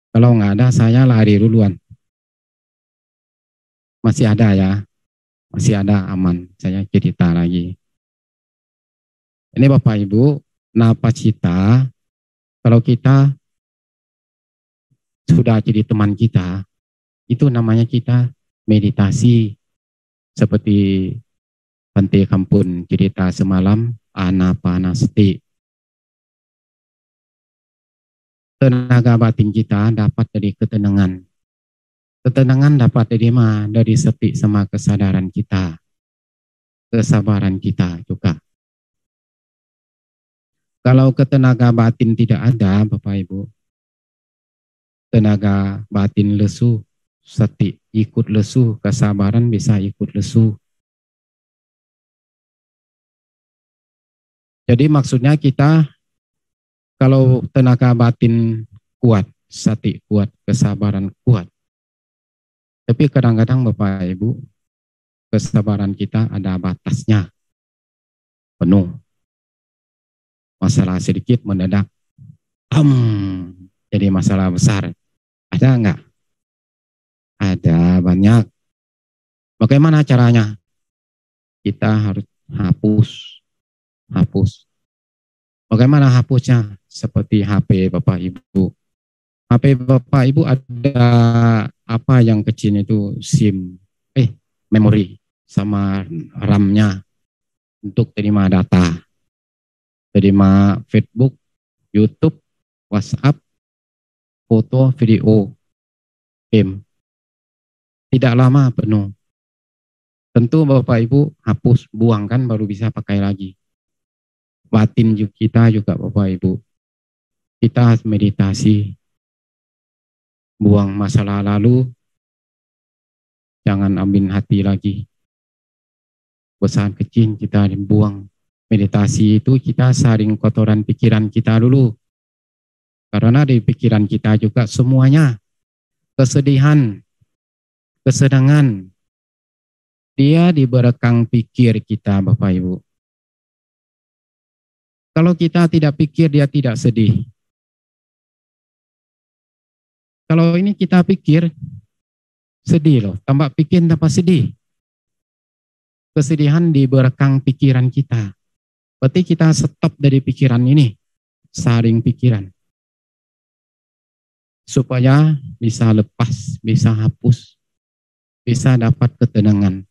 Kalau nggak ada, saya lari duluan. Masih ada ya? Masih ada, aman. Saya cerita lagi. Ini Bapak Ibu, napas kita, kalau kita sudah jadi teman kita, itu namanya kita meditasi. Seperti Bante Kampun cerita semalam, Anapanasati. Tenaga batin kita dapat dari ketenangan. Ketenangan dapat dari mana? Dari seti sama kesadaran kita. Kesabaran kita juga. Kalau ketenaga batin tidak ada, Bapak Ibu, tenaga batin lesu, seti ikut lesu, kesabaran bisa ikut lesu. Jadi maksudnya kita, kalau tenaga batin kuat, sati kuat, kesabaran kuat. Tapi kadang-kadang Bapak Ibu, kesabaran kita ada batasnya, penuh. Masalah sedikit mendadak, jadi masalah besar. Ada enggak? Ada banyak. Bagaimana caranya? Kita harus hapus. Bagaimana hapusnya? Seperti HP Bapak Ibu. HP Bapak Ibu ada apa yang kecil itu SIM, memori sama RAM-nya untuk terima data. Terima Facebook, YouTube, WhatsApp, foto, video, game. Tidak lama penuh. Tentu Bapak Ibu hapus, buangkan baru bisa pakai lagi. Batin kita juga Bapak Ibu. Kita harus meditasi. buang masalah lalu, jangan ambil hati lagi. Besar kecil kita buang. Meditasi itu kita saring kotoran pikiran kita dulu. Karena di pikiran kita juga semuanya kesedihan, kesenangan, dia di belakang pikir kita, Bapak Ibu. Kalau kita tidak pikir, dia tidak sedih. Kalau ini kita pikir, sedih loh. Tambah pikir, tambah sedih. Kesedihan di belakang pikiran kita. Berarti kita stop dari pikiran ini. Saring pikiran. Supaya bisa lepas, bisa hapus. Bisa dapat ketenangan.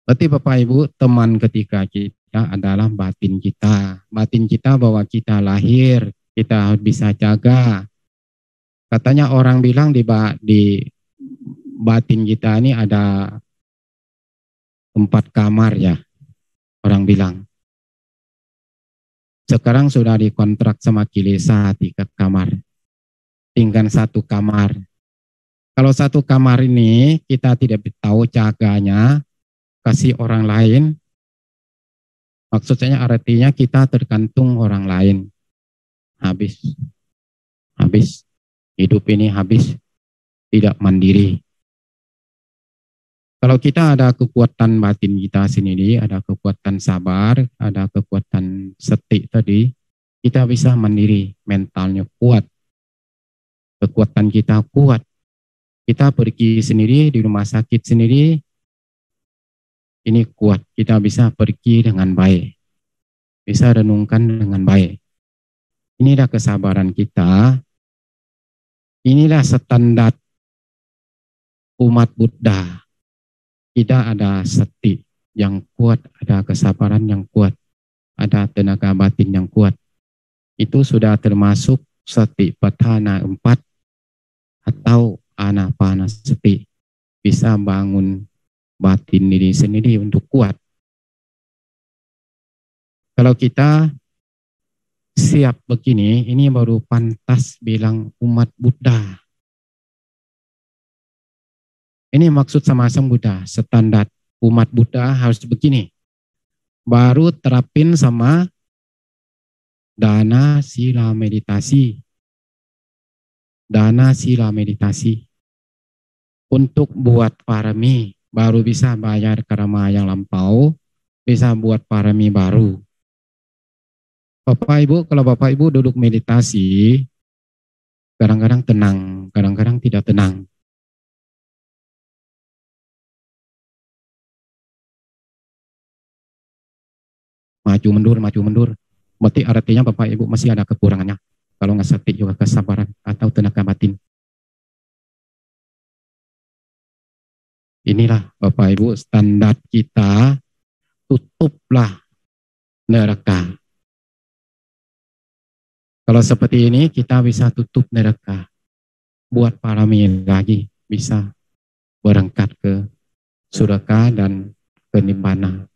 Berarti Bapak Ibu, teman ketika kita adalah batin kita. Batin kita bahwa kita lahir, kita harus bisa jaga. Katanya orang bilang di batin kita ini ada 4 kamar ya. Orang bilang. Sekarang sudah dikontrak sama Kilesa 3 kamar. Tinggal 1 kamar. Kalau 1 kamar ini kita tidak tahu jaganya, kasih orang lain, maksudnya artinya kita tergantung orang lain. Habis. Hidup ini habis, tidak mandiri. Kalau kita ada kekuatan batin kita sendiri, ada kekuatan sabar, ada kekuatan seti tadi, kita bisa mandiri, mentalnya kuat. Kekuatan kita kuat. Kita pergi sendiri di rumah sakit sendiri, ini kuat, kita bisa pergi dengan baik. Bisa renungkan dengan baik. Inilah kesabaran kita. Inilah standar umat Buddha. Kita ada seti yang kuat, ada kesabaran yang kuat, ada tenaga batin yang kuat. Itu sudah termasuk Satipatthana 4 atau Anapanasati. Bisa bangun batin diri sendiri untuk kuat. Kalau kita siap begini, ini baru pantas bilang umat Buddha. Ini maksud sama Sang Buddha, standar umat Buddha harus begini. Baru terapin sama dana sila meditasi. Dana sila meditasi. Untuk buat parami, baru bisa bayar karma yang lampau, bisa buat parami baru. Bapak Ibu, kalau Bapak Ibu duduk meditasi, kadang-kadang tenang, kadang-kadang tidak tenang. Maju mundur. Berarti artinya Bapak Ibu masih ada kekurangannya. Kalau nggak sati juga kesabaran atau tenaga batin. Inilah Bapak Ibu standar kita, tutuplah neraka. Kalau seperti ini kita bisa tutup neraka. Buat parami lagi, bisa berangkat ke surga dan ke nibbana.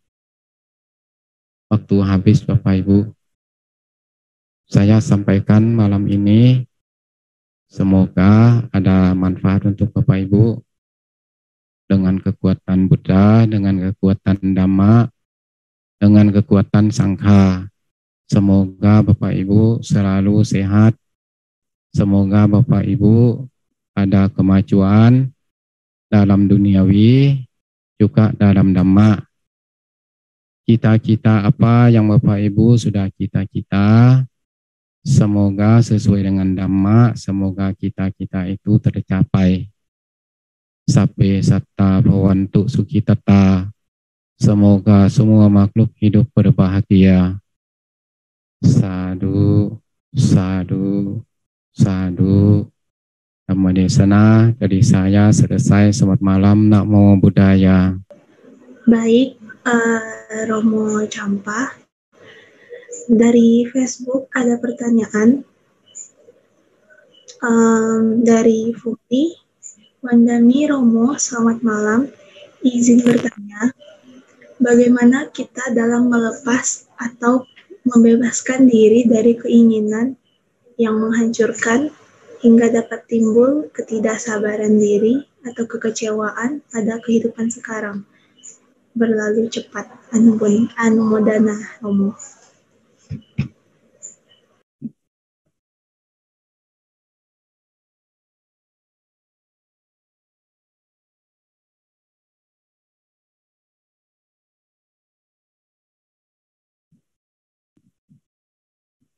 Waktu habis Bapak Ibu. Saya sampaikan malam ini, semoga ada manfaat untuk Bapak Ibu. Dengan kekuatan Buddha, dengan kekuatan Dhamma, dengan kekuatan Sangha. Semoga Bapak Ibu selalu sehat. Semoga Bapak Ibu ada kemajuan dalam duniawi, juga dalam Dhamma. Cita-cita apa yang Bapak Ibu sudah cita-cita, semoga sesuai dengan Dhamma, semoga cita-cita itu tercapai. Sabbe satta bhavantu sukhitata. Semoga semua makhluk hidup berbahagia. Sadu, sadu, sadu. Dhammadesana dari saya selesai. Selamat malam. Namo Buddhaya. Baik, Romo Campa. Dari Facebook ada pertanyaan dari Futi. Wandami Romo, selamat malam. Izin bertanya, bagaimana kita dalam melepas atau membebaskan diri dari keinginan yang menghancurkan hingga dapat timbul ketidaksabaran diri atau kekecewaan pada kehidupan sekarang. Berlalu cepat, Anumodana Romo.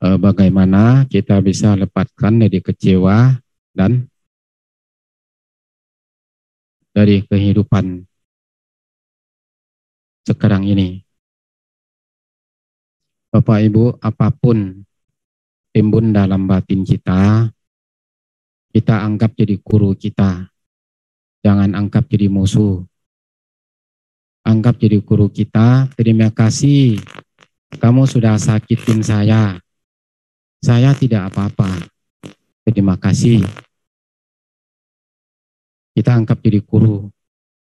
Bagaimana kita bisa lepaskan dari kecewa dan dari kehidupan sekarang ini. Bapak Ibu, apapun timbun dalam batin kita, kita anggap jadi guru kita. Jangan anggap jadi musuh. Anggap jadi guru kita. Terima kasih, kamu sudah sakitin saya. Saya tidak apa-apa. Terima kasih. Kita anggap jadi guru.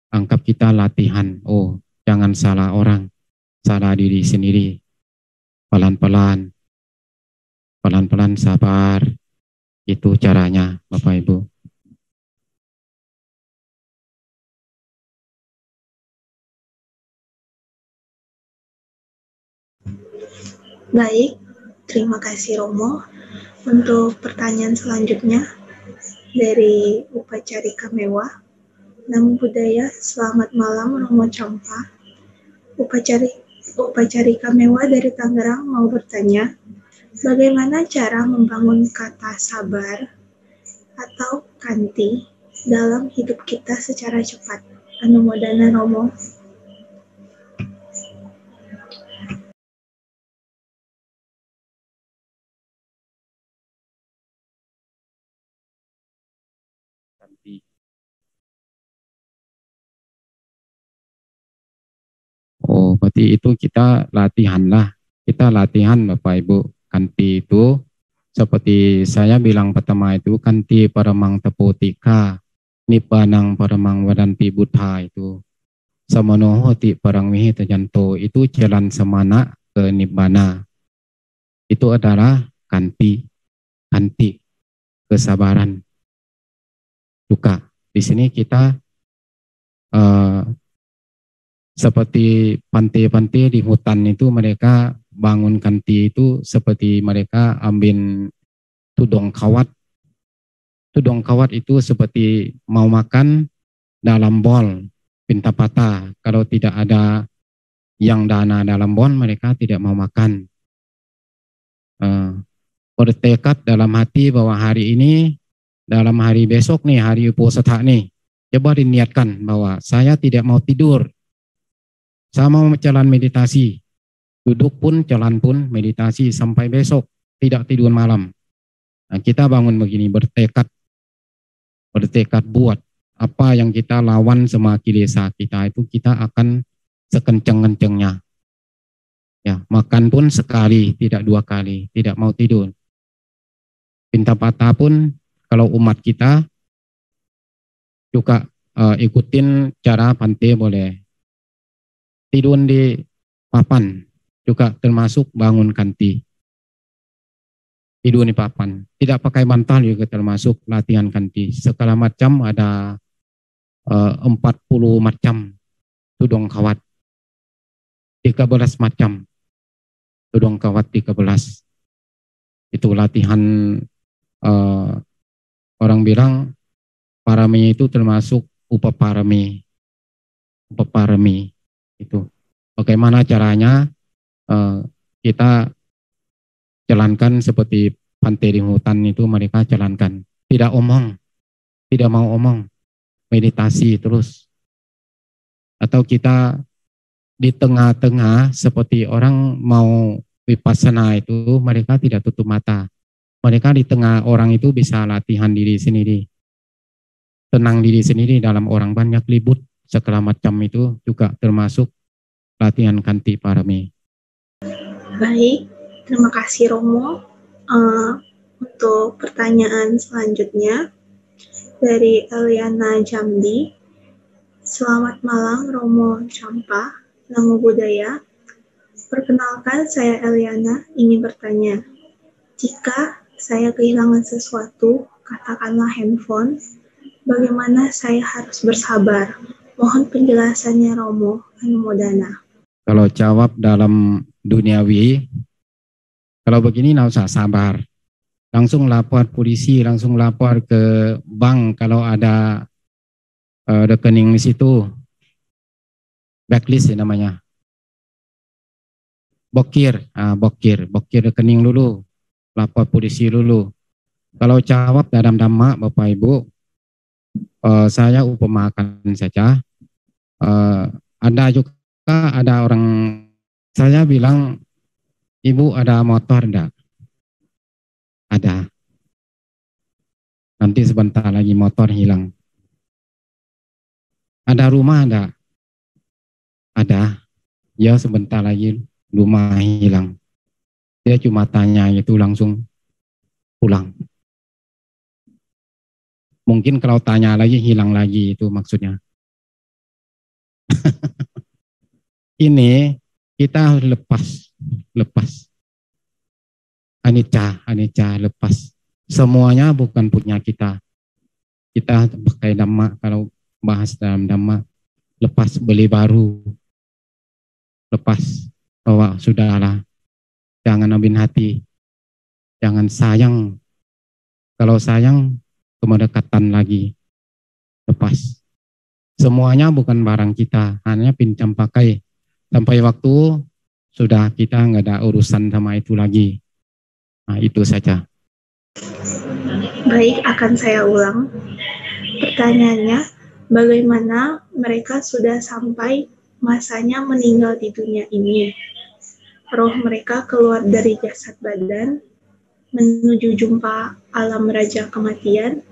Anggap kita latihan. Oh, jangan salah orang. Salah diri sendiri. Pelan-pelan. Pelan-pelan sabar. Itu caranya, Bapak Ibu. Baik, terima kasih Romo. Untuk pertanyaan selanjutnya dari Upacarika Mewah. Namo Buddhaya, selamat malam Romo Champa. Upacarika Mewah dari Tangerang mau bertanya, bagaimana cara membangun kata sabar atau kanti dalam hidup kita secara cepat? Anumodana Romo. Oh, berarti itu kita latihan lah. Kita latihan Bapak Ibu. Kanti itu seperti saya bilang pertama itu kanti paramang tepotika, nibbanang paramang wadanti buddha itu. Samanohoti parang wihita janto itu jalan semana ke nibbana. Itu adalah kanti, kanti kesabaran. Duka. Di sini kita seperti pantai-pantai di hutan itu mereka bangun kanti itu seperti mereka ambil tudong kawat. Tudong kawat itu seperti mau makan dalam bol pinta patah. Kalau tidak ada yang dana dalam bol mereka tidak mau makan. Bertekad dalam hati bahwa hari ini, dalam hari besok nih, hari uposatha nih, coba diniatkan bahwa saya tidak mau tidur. Saya mau jalan meditasi, duduk pun, jalan pun, meditasi sampai besok, tidak tidur malam. Nah, kita bangun begini, bertekad buat apa yang kita lawan sama kilesa kita itu kita akan sekenceng-kencengnya. Ya, makan pun sekali, tidak dua kali, tidak mau tidur. Pinta patah pun kalau umat kita juga ikutin cara pantai boleh. Tidur di papan juga termasuk bangun kanti. Tidur di papan. Tidak pakai bantal juga termasuk latihan kanti. Segala macam ada 40 macam tudong kawat. 13 macam tudong kawat 13. Itu latihan orang bilang parami itu termasuk upaparami. Upaparami. Itu bagaimana caranya kita jalankan seperti pantai di hutan itu mereka jalankan, tidak omong, tidak mau omong, meditasi terus. Atau kita di tengah-tengah seperti orang mau vipassana itu mereka tidak tutup mata, mereka di tengah orang itu bisa latihan diri sendiri, tenang diri sendiri dalam orang banyak libut. Segala macam itu juga termasuk latihan kanti parami. Baik, terima kasih Romo. Untuk pertanyaan selanjutnya dari Eliana Jamdi. Selamat malam Romo Champa, Namo Buddhaya. Perkenalkan saya Eliana ingin bertanya. Jika saya kehilangan sesuatu, katakanlah handphone, bagaimana saya harus bersabar? Mohon penjelasannya Romo Anumodana. Kalau jawab dalam duniawi, kalau begini nggak usah sabar. Langsung lapor polisi, langsung lapor ke bank kalau ada rekening di situ. Blacklist ya namanya. Bokir rekening dulu. Lapor polisi dulu. Kalau jawab dalam dhamma, Bapak Ibu, saya upamakan saja. Ada juga ada orang, saya bilang, Ibu ada motor enggak? Ada. Nanti sebentar lagi motor hilang. Ada rumah enggak? Ada. Ya sebentar lagi rumah hilang. Dia cuma tanya itu langsung pulang. Mungkin kalau tanya lagi hilang lagi itu maksudnya. Ini kita harus lepas. Anicca, lepas. Semuanya bukan punya kita. Kita pakai dhamma, kalau bahas dalam dhamma, lepas beli baru. Lepas bahwa sudahlah, jangan ambil hati, jangan sayang. Kalau sayang, kemedekatan lagi. Lepas. Semuanya bukan barang kita, hanya pinjam pakai. Sampai waktu sudah kita nggak ada urusan sama itu lagi. Nah, itu saja. Baik, akan saya ulang. Pertanyaannya, bagaimana mereka sudah sampai masanya meninggal di dunia ini? Roh mereka keluar dari jasad badan, menuju jumpa alam raja kematian.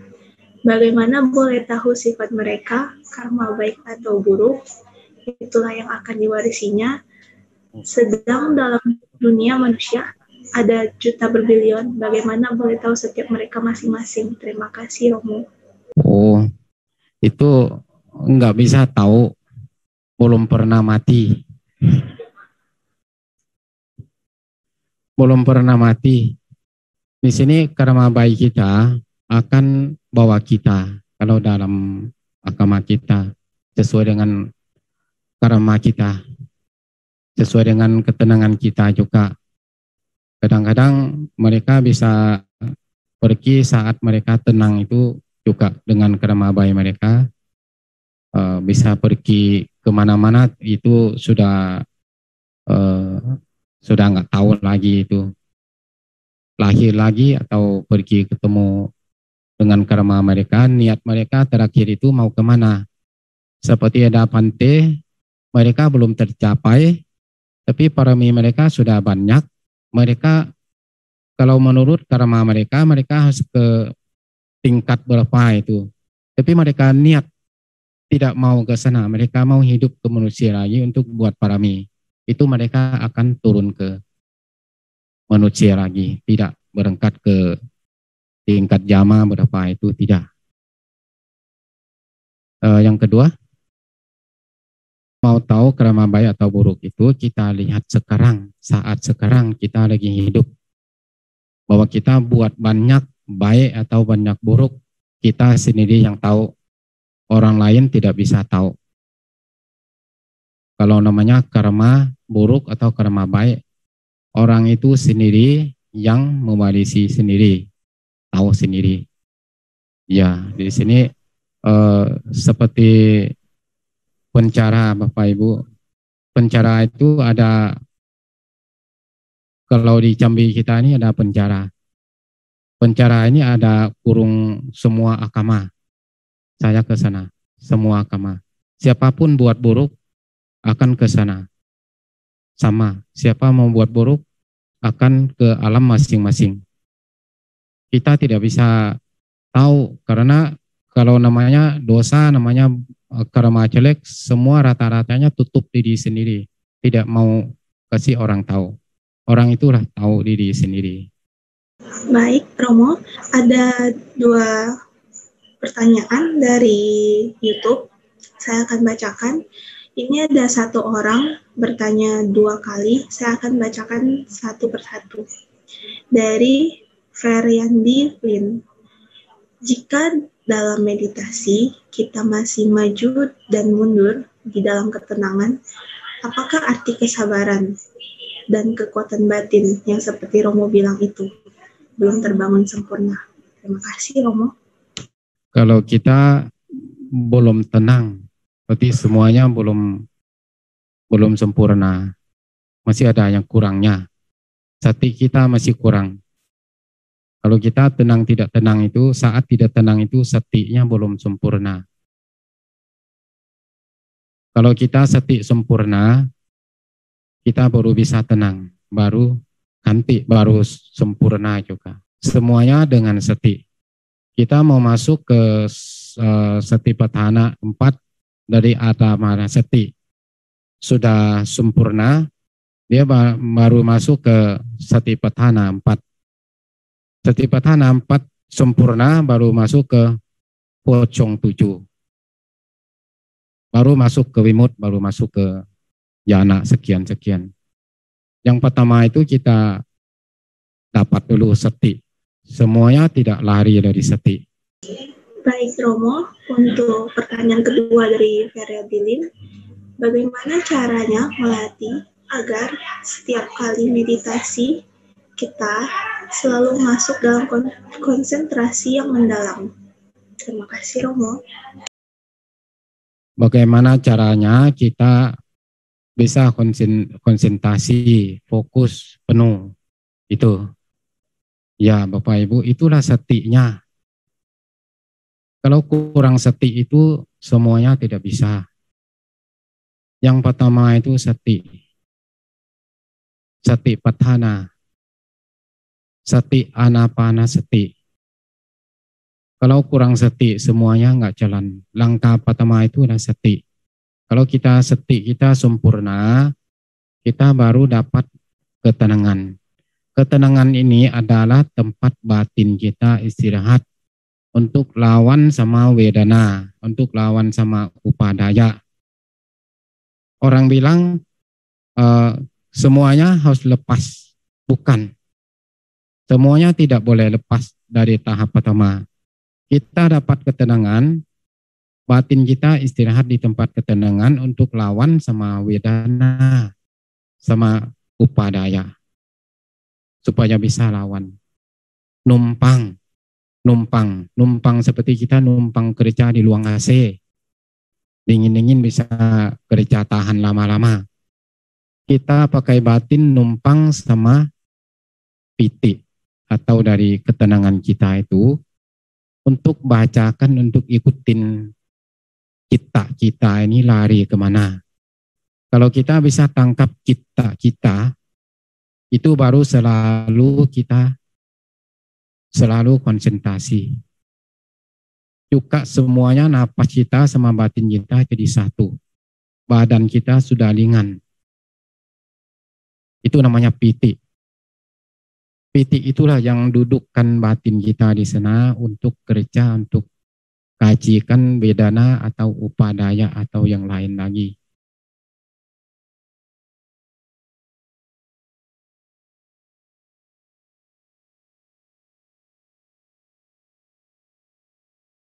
Bagaimana boleh tahu sifat mereka, karma baik atau buruk? Itulah yang akan diwarisinya. Sedang dalam dunia manusia ada juta berbilion. Bagaimana boleh tahu setiap mereka masing-masing? Terima kasih Romo. Oh, itu nggak bisa tahu, belum pernah mati. Belum pernah mati. Di sini karma baik kita akan bawa kita, kalau dalam agama kita, sesuai dengan karma kita, sesuai dengan ketenangan kita juga. Kadang-kadang mereka bisa pergi saat mereka tenang itu juga dengan karma baik mereka, bisa pergi kemana-mana itu sudah nggak tahu lagi itu lahir lagi atau pergi ketemu dengan karma mereka, niat mereka terakhir itu mau kemana. Seperti ada Pante, mereka belum tercapai, tapi parami mereka sudah banyak. Mereka, kalau menurut karma mereka harus ke tingkat berapa itu. Tapi mereka niat tidak mau ke sana, mereka mau hidup ke manusia lagi untuk buat parami. Itu mereka akan turun ke manusia lagi, tidak berangkat ke tingkat jama berapa itu, tidak. Yang kedua, mau tahu karma baik atau buruk itu kita lihat sekarang, saat sekarang kita lagi hidup. Bahwa kita buat banyak baik atau banyak buruk, kita sendiri yang tahu, orang lain tidak bisa tahu. Kalau namanya karma buruk atau karma baik, orang itu sendiri yang mewarisi sendiri, tahu sendiri. Ya, di sini seperti penjara Bapak Ibu. Penjara itu ada, kalau di Jambi kita ini ada penjara. Penjara ini ada kurung semua agama. Saya ke sana, semua agama. Siapapun buat buruk akan ke sana. Sama, siapa mau buat buruk akan ke alam masing-masing. Kita tidak bisa tahu, karena kalau namanya dosa, namanya karma jelek, semua rata-ratanya tutup diri sendiri. Tidak mau kasih orang tahu. Orang itulah tahu diri sendiri. Baik, Romo. Ada 2 pertanyaan dari YouTube. Saya akan bacakan. Ini ada 1 orang bertanya 2 kali. Saya akan bacakan satu persatu. Dari Feryandi Lin. Jika dalam meditasi kita masih maju dan mundur di dalam ketenangan, apakah arti kesabaran dan kekuatan batin yang seperti Romo bilang itu belum terbangun sempurna? Terima kasih, Romo. Kalau kita belum tenang, berarti semuanya belum sempurna. Masih ada yang kurangnya. Sati kita masih kurang. Kalau kita tenang tidak tenang itu, saat tidak tenang itu satinya belum sempurna. Kalau kita sati sempurna, kita baru bisa tenang, baru ganti, baru sempurna juga. Semuanya dengan sati. Kita mau masuk ke Satipatthana 4 dari Atmana Sati. Sudah sempurna, dia baru masuk ke Satipatthana 4. Satipatthana 4 sempurna, baru masuk ke Pocong 7. Baru masuk ke Wimut, baru masuk ke Jana sekian-sekian. Yang pertama itu kita dapat dulu sati. Semuanya tidak lari dari sati. Baik, Romo. Untuk pertanyaan kedua dari Feryadilin, bagaimana caranya melatih agar setiap kali meditasi kita selalu masuk dalam konsentrasi yang mendalam? Terima kasih, Romo. Bagaimana caranya kita bisa konsentrasi, fokus penuh? Itu. Ya, Bapak Ibu, itulah satinya. Kalau kurang sati itu semuanya tidak bisa. Yang pertama itu sati. Satipatthana. Sati anapana sati. Kalau kurang sati semuanya nggak jalan. Langkah pertama itu adalah sati. Kalau sati kita sempurna, kita baru dapat ketenangan. Ketenangan ini adalah tempat batin kita istirahat untuk lawan sama wedana, untuk lawan sama upadaya. Orang bilang semuanya harus lepas. Bukan. Semuanya tidak boleh lepas dari tahap pertama. Kita dapat ketenangan, batin kita istirahat di tempat ketenangan untuk lawan sama wedana, sama upadaya. Supaya bisa lawan. Numpang seperti kita numpang kerja di luang AC. Dingin-dingin bisa kerja tahan lama-lama. Kita pakai batin numpang sama piti atau dari ketenangan kita itu untuk bacakan, untuk ikutin kita ini lari kemana. Kalau kita bisa tangkap kita itu baru kita selalu konsentrasi. Juga semuanya napas kita sama batin kita jadi satu. Badan kita sudah ringan. Itu namanya piti. Piti itulah yang dudukkan batin kita di sana untuk kerja, untuk kajikan bedana atau upadaya atau yang lain lagi.